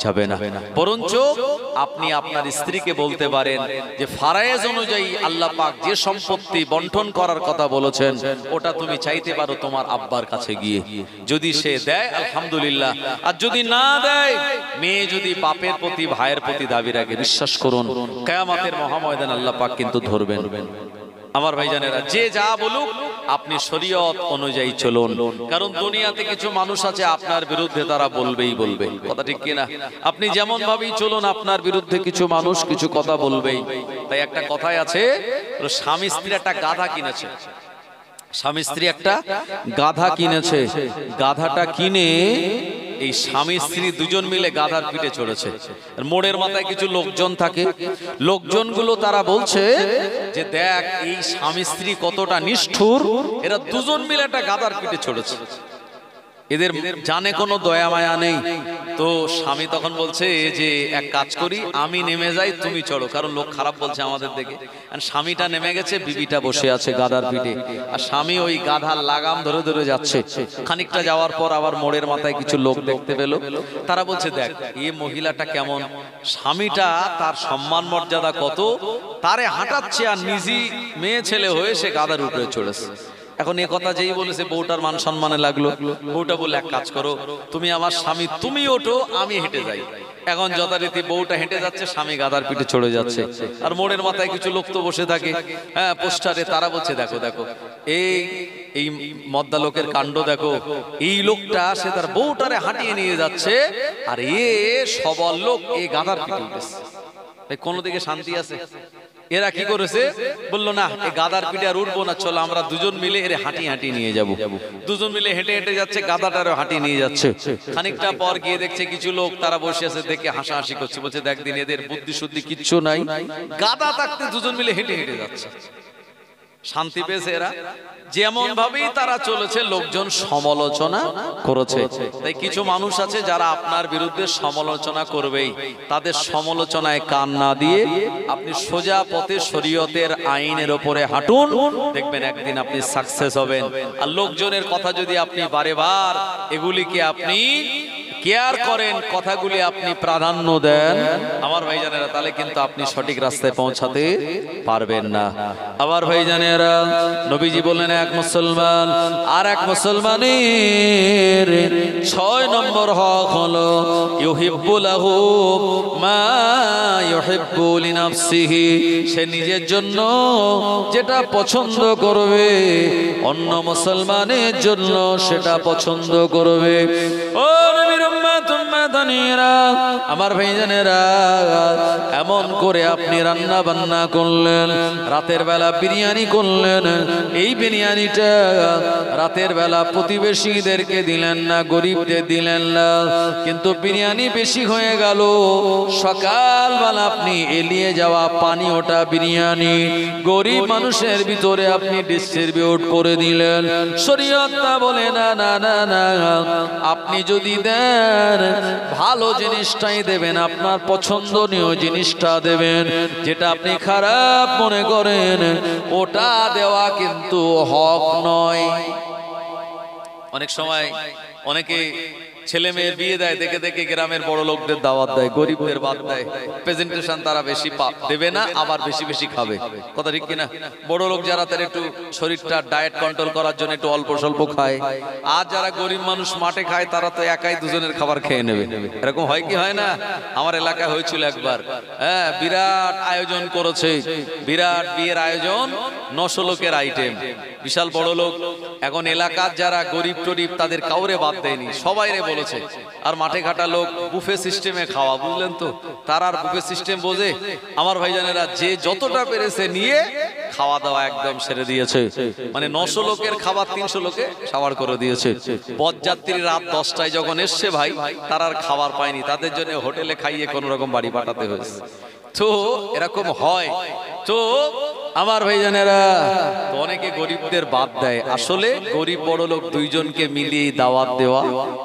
যাবে না। বরঞ্চ আপনি আপনার স্ত্রীকে বলতে পারেন যে ফারায়েজ অনুযায়ী আল্লাহ পাক যে সম্পত্তি বন্টন করার কথা বলেছেন ওটা তুমি চাইতে পারো তোমার আব্বার কাছে গিয়ে, যদি সে দেয় আলহামদুলিল্লাহ, আর যদি না দেয়, মেয়ে যদি বাপের প্রতি ভাইয়ের প্রতি দাবি রাখে, বিশ্বাস করুন কিয়ামতের মহাময়দানে আল্লাহ পাক কিন্তু ধরবেন। আমার ভাইজানেরা, যে যা বলুক আপনি শরীয়ত অনুযায়ী চলুন, কারণ দুনিয়াতে কিছু মানুষ আছে আপনার বিরুদ্ধে তারা বলবেই বলবে, কথা ঠিক কিনা? আপনি যেমন ভাবেই চলুন আপনার বিরুদ্ধে কিছু মানুষ কিছু কথা বলবেই। তাই একটা কথাই আছে, স্বামী স্ত্রী একটা গাধা কিনেছে, স্বামী স্ত্রী একটা গাধা কিনেছে, গাধাটা কিনে এই স্বামী স্ত্রী দুজন মিলে গাধার পিঠে চড়েছে। মোড়ের মাথায় কিছু লোকজন থাকে, লোকজনগুলো তারা বলছে যে দেখ এই স্বামী স্ত্রী কতটা নিষ্ঠুর, এরা দুজন মিলে একটা গাধার পিঠে চড়েছে, এদের জানে কোনো দয়া মায়া নেই। তো স্বামী তখন বলছে যে এক কাজ করি, আমি নেমে যাই তুমি চড়ো, কারণ লোক খারাপ বলছে আমাদের দেখে। আর স্বামীটা নেমে গেছে, বিবিটা বসে আছে গাধার পিঠে, আর স্বামী ওই গাধার লাগাম ধরে ধরে যাচ্ছে। খানিকটা যাওয়ার পর আবার মোড়ের মাথায় কিছু লোক দেখতে পেল, তারা বলছে দেখ এই মহিলাটা কেমন, স্বামীটা তার সম্মান মর্যাদা কত, তারে হাঁটাচ্ছে আর নিজে মেয়ে ছেলে হয়ে সে গাধার উপরে চড়েছে। এখন এ কথা যেই বলেছে বউটার মান সম্মানে লাগলো, বউটা বলে এক কাজ করো, তুমি আমার স্বামী তুমি ওঠো আমি হেঁটে যাই। এখন যথারীতি বউটা হেঁটে যাচ্ছে, স্বামী গাধার পিঠে চড়ে যাচ্ছে, আর মোড়ের মাথায় কিছু লোক তো বসে থাকে, হ্যাঁ পোস্টারে, তারা বলছে দেখো দেখো এই মদ্দা লোকের কাণ্ড দেখো, এই লোকটা সে তার বউটারে হাঁটিয়ে নিয়ে যাচ্ছে, আর এ সবল লোক এই গাধার পিঠে উঠেছে। তাই কোনো দিকে শান্তি আছে? এরা কি করেছে, বললো না এই গাধার পিঠে আর উঠবো না, চলো আমরা দুজন মিলে এর হাঁটিয়ে হাঁটিয়ে নিয়ে যাব। দুজন মিলে হেঁটে হেঁটে যাচ্ছে, গাধাটারও হাঁটিয়ে নিয়ে যাচ্ছে। খানিকটা পর গিয়ে দেখছে কিছু লোক তারা বসে আছে, দেখে হাসাহাসি করছে, বলছে দেখ দিন এদের বুদ্ধি শুদ্ধি কিচ্ছু নাই, গাধা থাকতে দুজন মিলে হেঁটে হেঁটে যাচ্ছে। শান্তি পেয়েছে এরা? যেমন ভাবেই তারা চলেছে লোকজন সমালোচনা করেছে। তাই কিছু মানুষ আছে যারা আপনার বিরুদ্ধে সমালোচনা করবেই, তাদের সমালোচনায় কান না দিয়ে আপনি সোজা পথে শরীয়তের আইনের উপরে হাঁটুন, দেখবেন একদিন আপনি সাকসেস হবেন। আর লোকজনের কথা যদি আপনি বারে বার এগুলিকে আপনি কেয়ার করেন, কথাগুলি আপনি প্রাধান্য দেন, আমার ভাইজানেরা, তাহলে কিন্তু আপনি সঠিক রাস্তায় পৌঁছাতে পারবেন না। আবার ভাইজানেরা, নবীজি বললেন এক মুসলমান আর এক মুসলমানের 6 নম্বর হক হলো ইউহিব্বু লাহু মা ইউহিব্বু লিনাফসিহি, সে নিজের জন্য যেটা পছন্দ করবে অন্য মুসলমানের জন্য সেটা পছন্দ করবে। ও নবীর আমার ভাইজানেরা, এমন করে আপনি রান্না বান্না করলেন, রাতের বেলা বিরিয়ানি করলেন, এই বিরিয়ানিটা রাতের বেলা প্রতিবেশীদেরকে দিলেন না, গরিবদের দিলেন না, কিন্তু বিরিয়ানি বেশি হয়ে গেল। সকালবেলা আপনি এলিয়ে যাওয়া পানি ওটা বিরিয়ানি গরিব মানুষের ভিতরে আপনি ডিস্ট্রিবিউট করে দিলেন। শরীয়তটা বলে না না না না, আপনি যদি দেন ভালো জিনিসটাই দেবেন, আপনার পছন্দনীয় জিনিসটা দেবেন। যেটা আপনি খারাপ মনে করেন ওটা দেওয়া কিন্তু হক নয়। অনেক সময় অনেকে ছেলে মেয়ের বিয়ে দেয়, দেখে দেখে গ্রামের বড় লোকদের দাওয়াত দেয়, গরিবদের বাদ দেয়। প্রেজেন্টেশন তারা বেশি দেবে না, আবার বেশি বেশি খাবে। কথা ঠিক কিনা? বড় লোক যারা তারা একটু শরীরটা ডায়েট কন্ট্রোল করার জন্য একটু অল্প স্বল্প খায়, আর যারা গরিব মানুষ মাঠে খায় তারা তো একাই দুজনের খাবার খেয়ে নেবে। এরকম হয় কি হয় না? আমার এলাকায় হয়েছিল একবার, হ্যাঁ, বিরাট আয়োজন করেছে, বিরাট বিয়ের আয়োজন, 900 লোকের আইটেম, বিশাল বড় লোক। এখন এলাকার যারা গরিব টরিব তাদের কাউরে বাদ দেয়নি, সবাই রে বলেছে। আর মাঠে ঘাটা লোক বুফে সিস্টেমে খাওয়া, বুঝলেন তো, তারা আর বুফে সিস্টেম বোঝে? আমার ভাইজানেরা, যে যতটা পেরেছে নিয়ে খাওয়া দাওয়া একদম সেরে দিয়েছে। মানে 900 লোকের খাবার 300 লোকে সাবার করে দিয়েছে। বরযাত্রী রাত 10টায় যখন এসছে ভাই, তারা আর খাবার পায়নি, তাদের জন্য হোটেলে খাইয়ে কোন রকম বাড়ি পাঠাতে হয়েছে। তো এরকম হয়। তো আমার ভাইজানেরা, তো অনেকে গরিবদের বাদ দেয়। আসলে গরিব বড় লোক দুইজনকে মিলিয়ে দাওয়াত দেওয়া,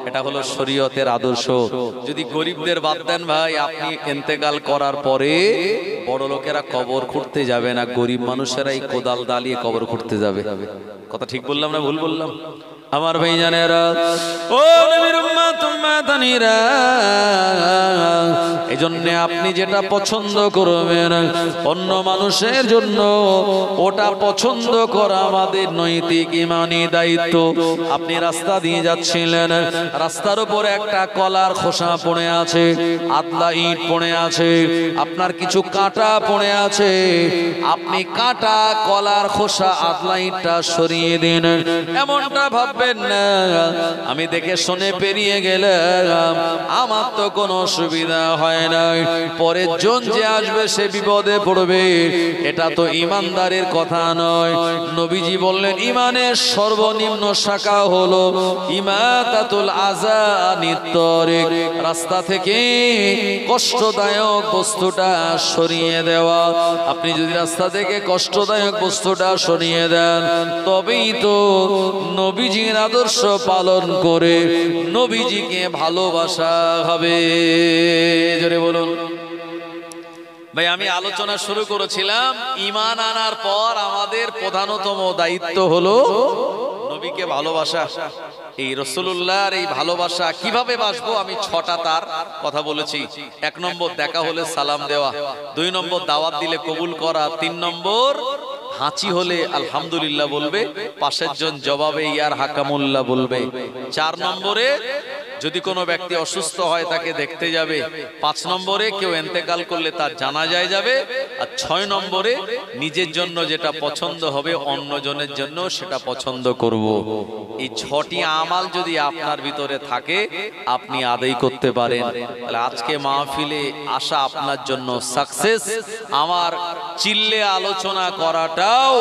এটা হলো শরীয়তের আদর্শ। যদি গরিবদের বাদ দেন ভাই, আপনি ইন্তেকাল করার পরে বড় লোকেরা কবর খুঁড়তে যাবে না, গরিব মানুষেরাই কোদাল দালিয়ে কবর খুঁড়তে যাবে। কথা ঠিক বললাম না ভুল বললাম? আমার ভাইজানেরা, ও নবীর উম্মত উম্মাতানিরা, এজন্য আপনি যেটা পছন্দ করবেন অন্য মানুষের জন্য, ওটা পছন্দ করা আমাদের নৈতিক ঈমানি দায়িত্ব। আপনি রাস্তা দিয়ে যাচ্ছিলেন, রাস্তার উপরে একটা কলার খোসা পড়ে আছে, আদলা ইট পড়ে আছে, আপনার কিছু কাঁটা পড়ে আছে, আপনি কাঁটা, কলার খোসা, আদলা ইটটা সরিয়ে দিন। এমনটা ভাববেন না আমি দেখে শুনে পেরিয়ে গেলাম, আমার তো কোনো অসুবিধা হয় না, পরের জন যে আসবে সে বিপদে পড়বে, এটা তো ইমানদারের কথা নয়। নবীজি বললেন, ইমানের সর্বনিম্ন শাখা হলো ইমাতাতুল আযা আনিত তরিক, রাস্তা থেকে কষ্টদায়ক বস্তুটা সরিয়ে দেওয়া। আপনি যদি রাস্তা থেকে কষ্টদায়ক বস্তুটা সরিয়ে দেন, তবেই তো নবীজির আদর্শ পালন করে নবীজিকে ভালোবাসা হবে। জোরে বলুন ভাই। আমি আলোচনা শুরু করেছিলাম, ঈমান আনার পর আমাদের প্রধানতম দায়িত্ব হলো নবীকে ভালোবাসা। এই রাসূলুল্লাহর এই ভালোবাসা কিভাবে বাসবো, আমি 6টা তার কথা বলেছি। 1 নম্বর দেখা হলে সালাম দেওয়া, 2 নম্বর দাওয়াত দিলে কবুল করা, 3 নম্বর হাঁচি হলে আলহামদুলিল্লাহ বলবে, পাশের জন জবাবে ইয়ার হাকামুল্লাহ বলবে, 4 নম্বরে যদি কোনো ব্যক্তি অসুস্থ হয় তাকে দেখতে যাবে, 5 নম্বরে কেউ ইন্তেকাল করলে তার জানাজায় যাবে, আর 6 নম্বরে নিজের জন্য যেটা পছন্দ হবে অন্যজনের জন্য সেটা পছন্দ করব। এই 6টি আমাল যদি আপনার ভিতরে থাকে, আপনি আদায় করতে পারেন, তাহলে আজকে মাহফিলে আসা আপনার জন্য সাকসেস। আমার চিল্লে আলোচনা করাটাও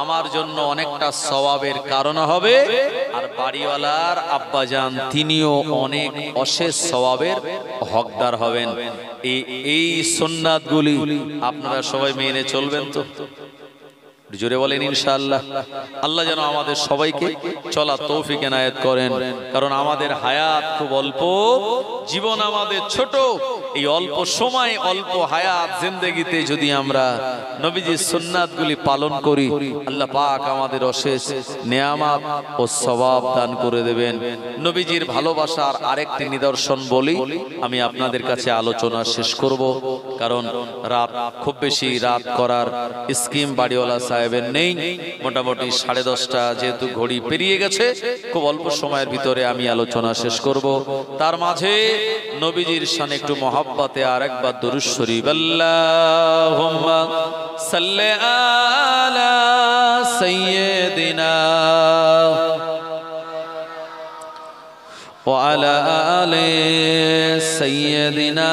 আমার জন্য অনেকটা সওয়াবের কারণ হবে, আর বাড়িওয়ালার আব্বাজান তিনিও অনেক অশেষ সওয়াবের হকদার হবেন। এই সুন্নাতগুলি আপনারা সবাই মেনে চলবেন তো? জোরে বলেন ইনশাআল্লাহ। আল্লাহ যেন আমাদের সবাইকে চলার তৌফিক এনায়েত করেন, কারণ আমাদের হায়াত খুব অল্প, জীবন আমাদের ছোট। এই অল্প সময়, অল্প হায়াত জিন্দেগিতে যদি আমরা নবীজির সুন্নাতগুলি পালন করি, আল্লাহ পাক আমাদের অশেষ নেয়ামত ও সওয়াব দান করে দেবেন। নবীজির ভালোবাসার আরেকটি নিদর্শন বলি, আমি আপনাদের কাছে আলোচনা শেষ করব, কারণ রাত খুব বেশি রাত করার স্কিম বাড়িওয়ালা সাহেবের নেই। মোটামুটি 10:30 যেহেতু ঘড়ি পেরিয়ে গেছে, খুব অল্প সময়ের ভিতরে আমি আলোচনা শেষ করব। তার মাঝে নবীজির শানে একটু মহব্বতে আর একবার দুরূদ শরীফ, আল্লাহুম্মা সাল্লি আলা সাইয়্যিদিনা وعلى آل سيدنا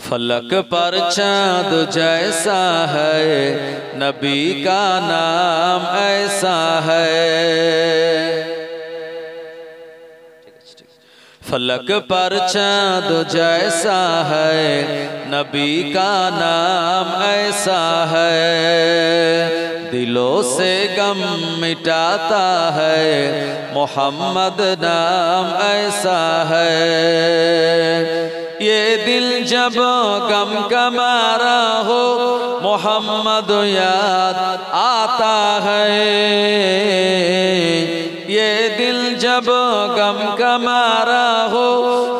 फलक पर चाँद जैसा है नबी का नाम ऐसा है फलक पर चाँद जैसा है नबी का नाम ऐसा है दिलों से गम मिटाता है मोहम्मद नाम ऐसा है ये दिल जब गम का मारा हो मोहम्मद याद आता है ये दिल जब गम का मारा हो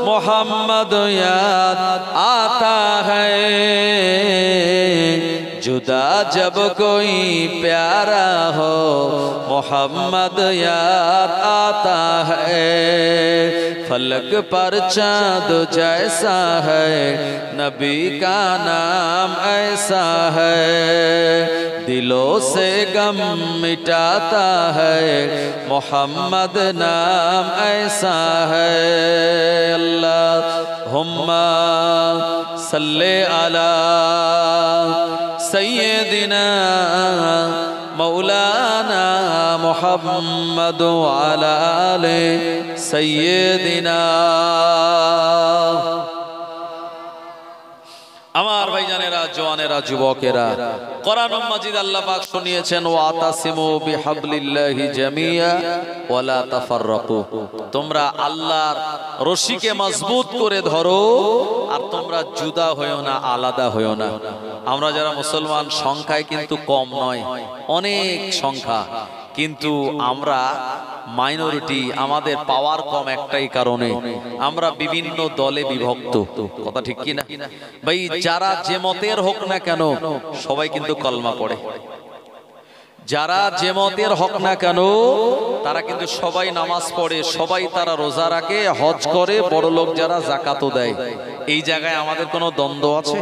मोहम्मद याद आता है जुदा जब कोई प्यारा हो मोहम्मद याद आता है फलक पर चाँद जैसा है नबी का नाम ऐसा है दिलों से गम मिटाता है मोहम्मद नाम ऐसा है अल्लाहुम्मा सल्ले अला सय्यदिना मौलाना मुहम्मद अला आले सय्यदिना আমার ভাইজানেরা জওয়ানেরা যুবকেরা কোরআন মাজিদ আল্লাহ পাক শুনিয়েছেন ওয়াতাসিমু বিহাবলিল্লাহি জামিয়া ওয়ালা তাফাররাকু তোমরা আল্লাহর রশিকে মজবুত করে ধরো আর তোমরা জুদা হয়ো না আলাদা হয়ো না আমরা যারা মুসলমান সংখ্যায় কিন্তু কম নয় অনেক সংখ্যা কিন্তু আমরা মাইনরিটি আমাদের পাওয়ার কম একটাই কারণে আমরা বিভিন্ন দলে বিভক্ত কথা ঠিক কি না ভাই যারা যে মতের হোক না কেন সবাই কিন্তু কলমা পড়ে যারা যে মতের হোক না কেন তারা কিন্তু সবাই নামাজ পড়ে সবাই তারা রোজা রাখে হজ করে বড় লোক যারা যাকাতও দেয় এই জায়গায় আমাদের কোনো দ্বন্দ্ব আছে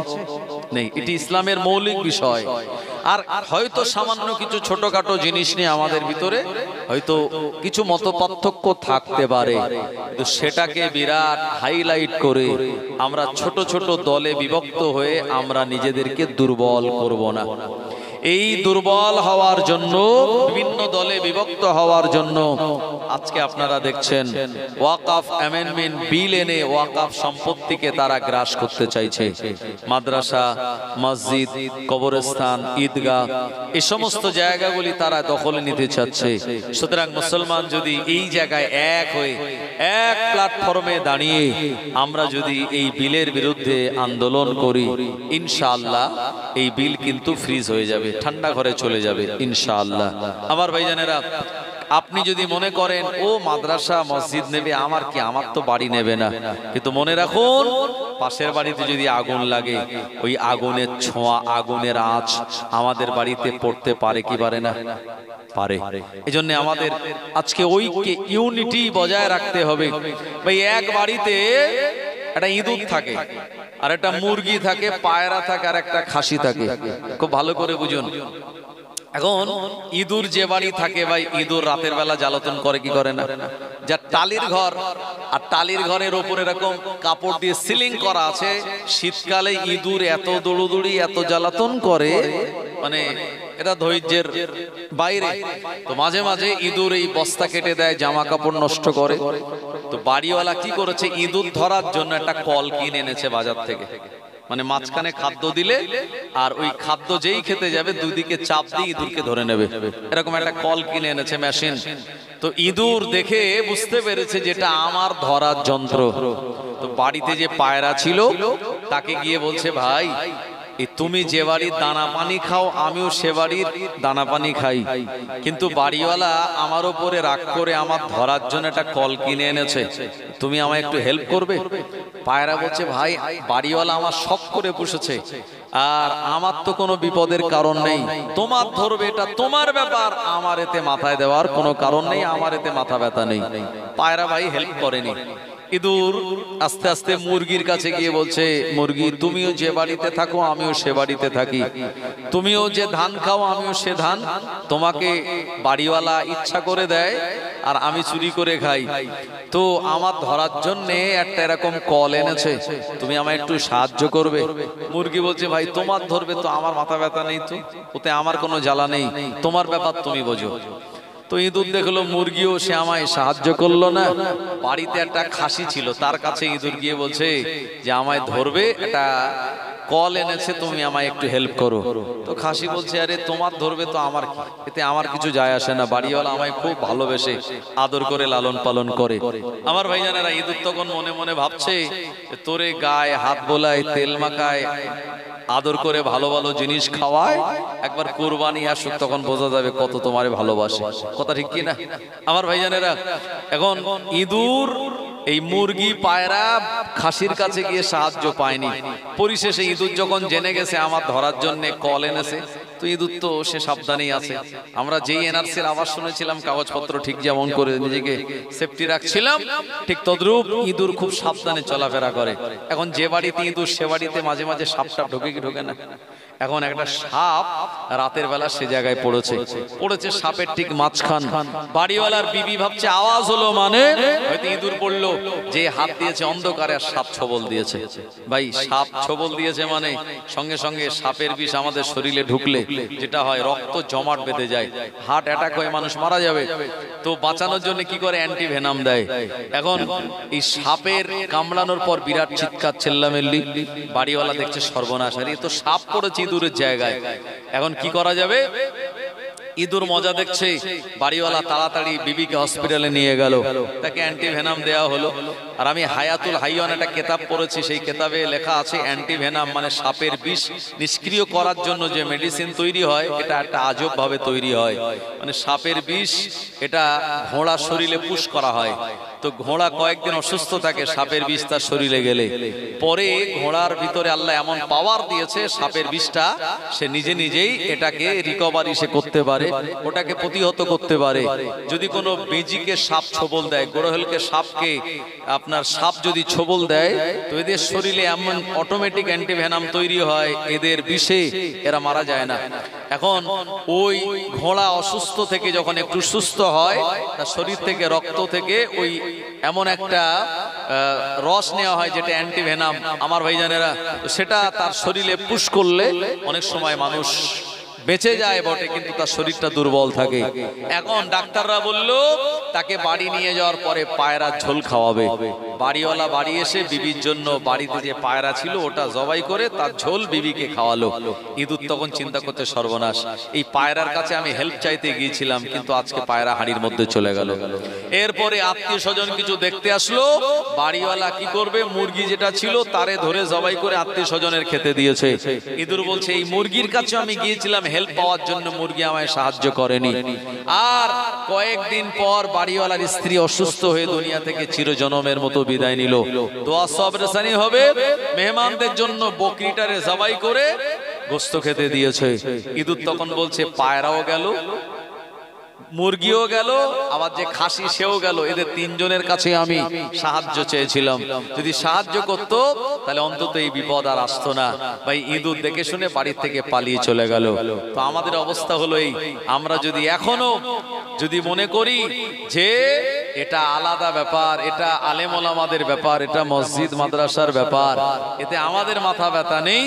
নেই এটি ইসলামের মৌলিক বিষয় আর হয়তো সামান্য কিছু ছোটখাটো জিনিস নিয়ে আমাদের ভিতরে হয়তো কিছু মতপার্থক্য থাকতে পারে কিন্তু সেটাকে বিরাট হাইলাইট করে আমরা ছোট ছোট দলে বিভক্ত হয়ে আমরা নিজেদেরকে দুর্বল করব না এই দুর্বল হওয়ার জন্য বিভিন্ন দলে বিভক্ত হওয়ার জন্য আজকে আপনারা দেখছেন ওয়াকফ অ্যামেন্ডমেন্ট বিল এনে ওয়াকফ সম্পত্তিকে তারা গ্রাস করতে চাইছে মাদ্রাসা মসজিদ কবরস্থান ঈদগাহ এই সমস্ত জায়গাগুলি তারা দখলে নিতে চাচ্ছে সুতরাং মুসলমান যদি এই জায়গায় এক হয়ে এক প্ল্যাটফর্মে দাঁড়িয়ে আমরা যদি এই বিলের বিরুদ্ধে আন্দোলন করি ইনশাআল্লাহ এই বিল কিন্তু ফ্রিজ হয়ে যাবে ঠান্ডা ঘরে চলে যাবে ইনশাআল্লাহ আমার ভাইজানেরা আপনি যদি মনে করেন ও মাদ্রাসা মসজিদ নেবে আমার কি আমার তো বাড়ি নেবে না কিন্তু মনে রাখুন পাশের বাড়িতে যদি আগুন লাগে ওই আগুনের ছোঁয়া আগুনের আঁচ আমাদের বাড়িতে পড়তে পারে কি পারে না পারে এজন্য আমাদের আজকে ঐক্যে ইউনিটি বজায় রাখতে হবে ভাই এক বাড়িতে একটা ইঁদুর থাকে আর একটা মুরগি থাকে পায়রা থাকে আর একটা খাসি থাকে খুব ভালো করে বুঝুন এখন ইঁদুর যে বাড়ি থাকে ভাই ইঁদুর রাতের বেলা জ্বালাতন করে কি করে না যা টালির ঘর আর টালির ঘরের উপরে এরকম কাপড় দিয়ে সিলিং করা আছে শীতকালে ইঁদুর এত দৌড়দৌড়ি এত জ্বালাতন করে মানে এটা ধৈর্যের বাইরে তো মাঝে মাঝে ইঁদুর এই বস্তা কেটে দেয় জামা কাপড় নষ্ট করে তো বাড়িওয়ালা কি করেছে ইঁদুর ধরার জন্য একটা কল কিনে এনেছে বাজার থেকে মানে মাঝখানে খাদ্য দিলে আর ওই খাদ্য যেই খেতে যাবে দুদিকে চাপ দিয়ে ইঁদুরকে ধরে নেবে এরকম একটা কল কিনে এনেছে মেশিন তো ইঁদুর দেখে বুঝতে পেরেছে যেটা আমার ধরার যন্ত্র তো বাড়িতে যে পায়রা ছিল তাকে গিয়ে বলছে ভাই তুমি যে বাড়ির দানা পানি খাও আমিও সে বাড়ির দানা পানি খাই কিন্তু বাড়িওয়ালা আমার উপরে রাগ করে আমার ধরার জন্য একটা কল কিনে এনেছে তুমি আমায় একটু হেল্প করবে পায়রা বলছে ভাই বাড়িওয়ালা আমার শখ করে পুষেছে আর আমার তো কোনো বিপদের কারণ নেই তোমার ধরবে এটা তোমার ব্যাপার আমার এতে মাথায় দেওয়ার কোনো কারণ নেই আমার এতে মাথা ব্যথা নেই পায়রা ভাই হেল্প করেনি ইঁদুর আস্তে আস্তে মুরগির কাছে গিয়ে বলছে, মুরগি তুমিও যে বাড়িতে থাকো আমিও সে বাড়িতে থাকি, তুমিও যে ধান খাও আমিও সে ধান, তোমাকে বাড়িওয়ালা ইচ্ছা করে দেয় আর আমি চুরি করে খাই, তো আমার ধরার জন্য একটা এরকম কল এনেছে, তুমি আমায় একটু সাহায্য করবে। মুরগি বলছে, ভাই তোমার ধরবে তো আমার মাথা ব্যথা নেই, তো ওতে আমার কোনো জ্বালা নেই, তোমার ব্যাপার তুমি বোঝো। তো ইঁদুর দেখলো মুরগিও সে আমায় সাহায্য করলো না। বাড়িতে একটা খাসি ছিল, তার কাছে ইঁদুর গিয়ে বলছে যে আমায় ধরবে, একটা কল এনেছে, তুমি আমায় একটু হেল্প করো। তো খাসি বলছে, আরে তোমার ধরবে তো আমার কি, এতে আমার কিছু যায় আসে না, বাড়িওয়ালা আমায় খুব ভালোবেসে আদর করে লালন পালন করে। আমার ভাইজানেরা, ইঁদুর তখন মনে মনে ভাবছে, তোরে গায়ে হাত বোলায়, তেল মাখায়, আদর করে ভালো ভালো জিনিস খাওয়ায়, একবার কুরবানি আসুক তখন বোঝা যাবে কত তোমারে ভালোবাসে। কথা ঠিক কি না আমার ভাইজানেরা? এখন ইঁদুর এই মুরগি পায়রা খাসির কাছে গিয়ে সাহায্য পায়নি, পরিশেষে ইঁদুর যখন জেনে গেছে আমার ধরার জন্য কল এনেছে, তো ইঁদুর তো সে সাবধানেই আছে। আমরা যেই এনআরসির আওয়াজ শুনেছিলাম, কাগজপত্র ঠিক যেমন করে নিজেকে সেফটি রাখছিলাম, ঠিক তদ্রূপ ইঁদুর খুব সাবধানে চলাফেরা করে। এখন যে বাড়িতে ইঁদুর সে বাড়িতে মাঝে মাঝে সাপটা ঢোকে কি ঢোকে না? এখন একটা সাপ রাতের বেলা সে জায়গায় পড়েছে সাপের ঠিক মাঝখান। বাড়িওয়ালার বিবি ভাবছে আওয়াজ হলো মানে হয়তো ইঁদুর পড়লো, যে হাত দিয়েছে অন্ধকারে আর সাপ ছবল দিয়েছে। ভাই সাপ ছবল দিয়েছে মানে সঙ্গে সঙ্গে সাপের বিষ আমাদের শরীরে ঢুকলে যেটা হয়, রক্ত জমাট বেঁধে যায়, হার্ট অ্যাটাক হয়ে মানুষ মারা যাবে। তো বাঁচানোর জন্য কি করে, অ্যান্টি ভেনাম দেয়। এখন এই সাপের কামড়ানোর পর বিরাট চিৎকার চেল্লামেল্লি, বাড়িওয়ালা দেখছে সর্বনাশ, আর এ তো সাপ পড়েছে ইঁদুরের জায়গায়, এখন কি করা যাবে? ইঁদুর মজা দেখছে, বাড়িওয়ালা তাড়াতাড়ি বিবিকে হসপিটালে নিয়ে গেল, তাকে অ্যান্টি ভেনাম দেওয়া হলো। আর আমি হায়াতুল হাইওয়ান একটা কিতাব পড়েছি, সেই কিতাবে লেখা আছে অ্যান্টি ভেনাম মানে সাপের বিষ নিষ্ক্রিয় করার জন্য যে মেডিসিন তৈরি হয়, এটা একটা আজব ভাবে তৈরি হয়। মানে সাপের বিষ এটা ঘোড়া শরীরে পুশ করা হয়, তো ঘোড়া কয়েকদিন অসুস্থ থাকে সাপের বিষ তার শরীরে গেলে, পরে ঘোড়ার ভিতরে আল্লাহ এমন পাওয়ার দিয়েছে সাপের বিষটা সে নিজে নিজেই এটাকে রিকভারি সে করতে পারে, ওটাকে প্রতিহত করতে পারে। যদি কোনো বেজিকে সাপ ছোবল দেয়, গোড়হেলকে সাপকে আপনার সাপ যদি ছোবল দেয়, তো এদের শরীরে এমন অটোমেটিক অ্যান্টিভেনাম তৈরি হয়, এদের বিষে এরা মারা যায় না। এখন ওই ঘোড়া অসুস্থ থেকে যখন একটু সুস্থ হয়, তার শরীর থেকে রক্ত থেকে ওই এমন একটা রস নেওয়া হয় যেটা অ্যান্টিভেনাম। আমার ভাইজানেরা, সেটা তার শরীরে পুশ করলে অনেক সময় মানুষ বেঁচে যায় বটে, কিন্তু তার শরীরটা দুর্বল থাকে। এখন ডাক্তাররা বলল তাকে বাড়ি নিয়ে যাওয়ার পরে পায়রার ঝোল খাওয়াবে। বাড়িওয়ালা বাড়ি এসে বিবির জন্য বাড়িতে যে পায়রা ছিল ওটা জবাই করে তার ঝোল বিবিকে খাওয়ালো। ইঁদুর তখন চিন্তা করতে, সর্বনাশ, এই পায়রার কাছে আমি হেল্প চাইতে গিয়েছিলাম, কিন্তু আজকে পায়রা হাঁড়ির মধ্যে চলে গেল। এরপরে আত্মীয় স্বজন কিছু দেখতে আসলো, বাড়িওয়ালা কি করবে, মুরগি যেটা ছিল তারে ধরে জবাই করে আত্মীয় স্বজনের খেতে দিয়েছে। ইঁদুর বলছে, এই মুরগির কাছে আমি গিয়েছিলাম হেল্প পাওয়ার জন্য, মুরগি আমায় সাহায্য করেনি। আর কয়েকদিন পর বাড়িওয়ালার স্ত্রী অসুস্থ হয়ে দুনিয়া থেকে চিরজনমের মতো বিদায় নিল। দোয়া সবরেসানি হবে, মেহমানদের জন্য বকরিটারে জবাই করে গোশত খেতে দিয়েছে। ইঁদুর তখন বলছে, পায়রাও গেল, মুরগিও গেল, আবার যে খাসি সেও গেল, এদের তিনজনের কাছে আমি সাহায্য চেয়েছিলাম, যদি সাহায্য করত তাহলে অন্তত এই বিপদ আর আসতো না। ভাই ইঁদুর দেখে শুনে বাড়ির থেকে পালিয়ে চলে গেল। তো আমাদের অবস্থা হলো এই, আমরা যদি এখনো যদি মনে করি যে এটা আলাদা ব্যাপার, এটা আলেম ওলামাদের ব্যাপার, এটা মসজিদ মাদ্রাসার ব্যাপার, এতে আমাদের মাথা ব্যথা নেই,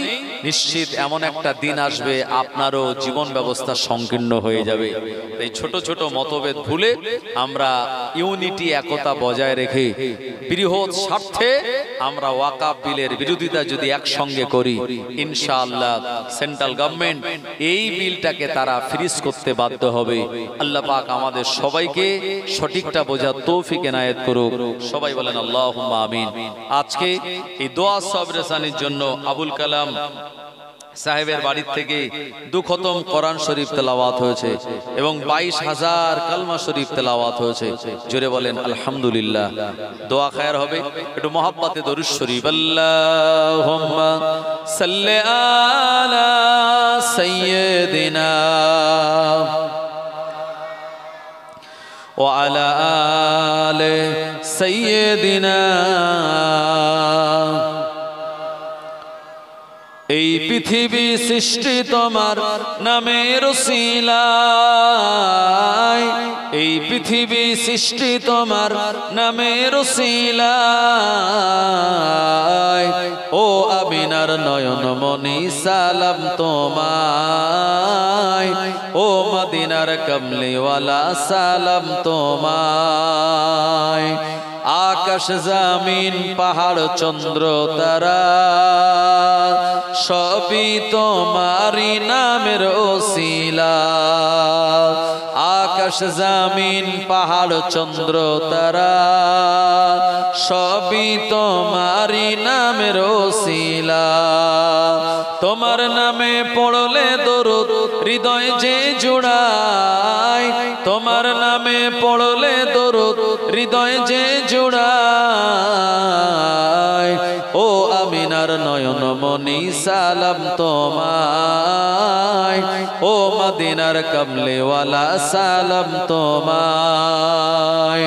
নিশ্চিত এমন একটা দিন আসবে আপনারও জীবন ব্যবস্থা সংকীর্ণ হয়ে যাবে। এই ছোট ছোট মতভেদ ভুলে আমরা ইউনিটি, একতা বজায় রেখে বৃহৎ স্বার্থে আমরা ওয়াকাফ বিলের বিরোধিতা যদি একসঙ্গে করি, ইনশাআল্লাহ সেন্ট্রাল গভর্নমেন্ট এই বিলটাকে তারা ফ্রিজ করতে বাধ্য হবে। আল্লাহ পাক আমাদের সবাইকে সঠিকটা বোঝার তৌফিক এনায়েত করুক। সবাই বলেন আল্লাহুম্মা আমিন। আজকে এই দোয়া সবরেসানির জন্য আবুল কালাম সাহেবের বাড়ির থেকে 2 খতম কোরআন শরীফ তেলাওয়াত হয়েছে এবং 22,000 কালমা শরীফ তেলাওয়াত হয়েছে। জোরে বলেন আলহামদুলিল্লাহ। দোয়া খায়ের হবে, একটু মহব্বতে দরুদ শরীফ। আল্লাহুম্মা সাল্লি আলা সাইয়্যিদিনা ওয়া আলা আলি সাইয়্যিদিনা পৃথিবী সৃষ্টি তোমার নামের উসিলায়, এই পৃথিবী সৃষ্টি তোমার নামের উসিলায়। ও আমিনার নয়নমণি সালাম তোমায়, ও মদিনার কমলিওয়ালা সালাম তোমায়। আকাশ জমিন পাহাড় চন্দ্র তারা সবই তোমারি নামের ওসিলা। আকাশ জমিন পাহাড় চন্দ্র তারা সবই তোমারি নামের ওসিলা। তোমার নামে পড়লে দরুদ হৃদয় যে জুড়ায়, তোমার নামে পড়লে দরুদ হৃদয় যে জুড়ায়। ও আমিনার নয়নমণি সালাম তোমায়, ও মদিনার কমলিওয়ালা সালাম তোমায়।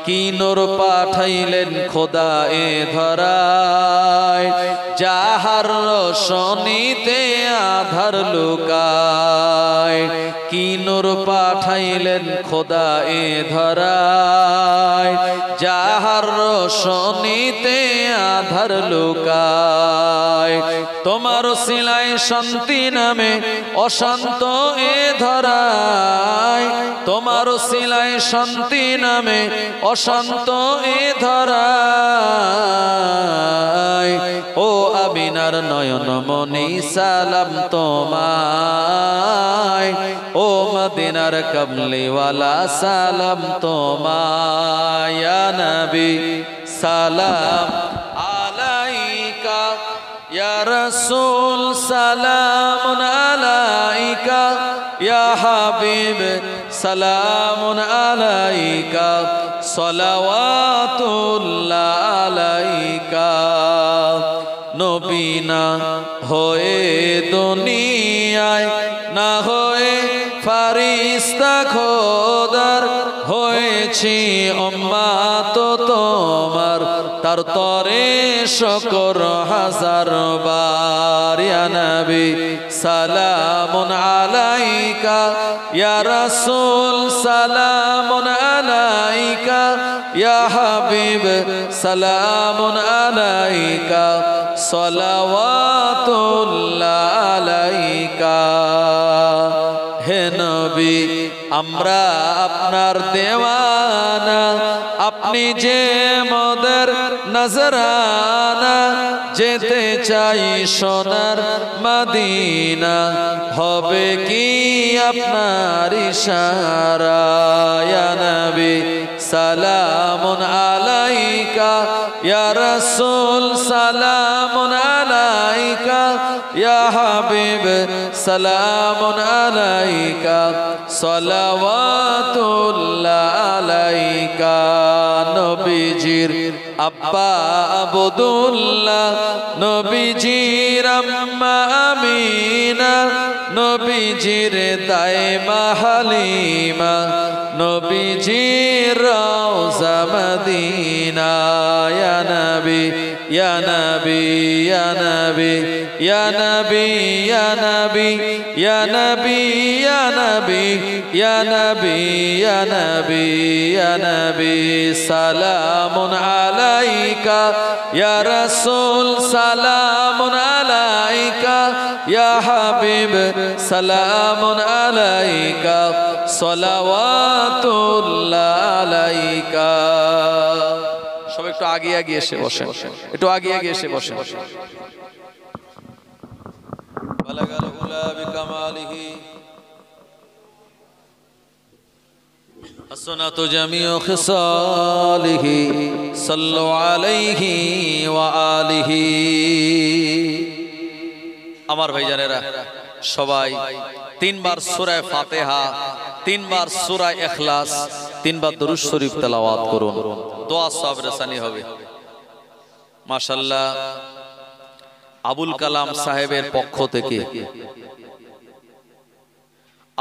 কি নূর পাঠাইলেন খোদা এ ধরায়, যাহার রোশনীতে আধার লুকায়। কি নূর পাঠাইলেন খোদা এ ধরায়, যাহার রোশনীতে আধার লুকায়। তোমার সিলায় শান্তি নামে অশান্ত এ ধরায়, তোমার সিলায় শান্তি নামে অশান্ত এ ধরায়। ও আমিনার নয়নমণি সালাম তোমায়, ও মদিনার কমলিওয়ালা সালাম তোমায়। ইয়া নবী সালাম আলাইকা, ইয়া রাসূল সালামুন আলাইকা, ইয়া হাবিব সালামুন আলাইকা, সালাওয়াতুল্লাহ আলাইকা। নবী না হয়ে দুনিয়ায়, না হয়ে ফারিস্তা খোদার, হয়েছি উম্মত তোমার, তার তরে শুকর হাজার বার। ইয়া নবী সালামুন আলাইকা, ইয়া রাসূল সালামুন আলাইকা, ইয়া হাবিব সালামুন আলাইকা, সালাওয়াতুল্লাহ আলাইকা। হে নবী আমরা আপনার দেওয়ানা, আপনি যে মোদের নজরানা, যেতে চাই সোনার মদিনা, হবে কি আপনার ইশারা। ইয়া নবী সালামুন আলাইকা, ইয়া রাসূল সালামুন আলাইকা, ইয়া হাবিব সালামুন আলাইকা, সালাওয়াতুল্লাহ আলাইকা। নবীজির আব্বা আবদুল্লাহ, নবীজির আম্মা আমিনা, নবীজির দাইমা হালিমা, নবীজির রওজা মদিনা। ইয়া নবী ইয়া নবী ইয়া নবী ইয়া নবী ইয়া নবী ইয়া নবী ইয়া নবী ইয়া নবী ইয়া নবী ইয়া নবী সালামুন আলাইকা, ইয়া রাসূল সালামুন আলাইকা, ইয়া হাবিব সালামুন আলাইকা, সালাওয়াতুল্লাহ আলাইকা। সব একটু আগে আগে এসে বসেন, একটু আগে আগে এসে বসেন। বালাগাল উলা বিকামালিহি হাসানাতু জামিউ খিসালিহি, সাল্লু আলাইহি ওয়া আলিহি। আমার ভাইজানেরা সবাই তিনবার সূরা ফাতিহা, তিনবার সূরা ইখলাস, তিনবার দরুদ শরীফ তেলাওয়াত করুন, দোয়া সওয়াব রেসানি হবে। মাশাআল্লাহ আবুল কালাম সাহেবের পক্ষ থেকে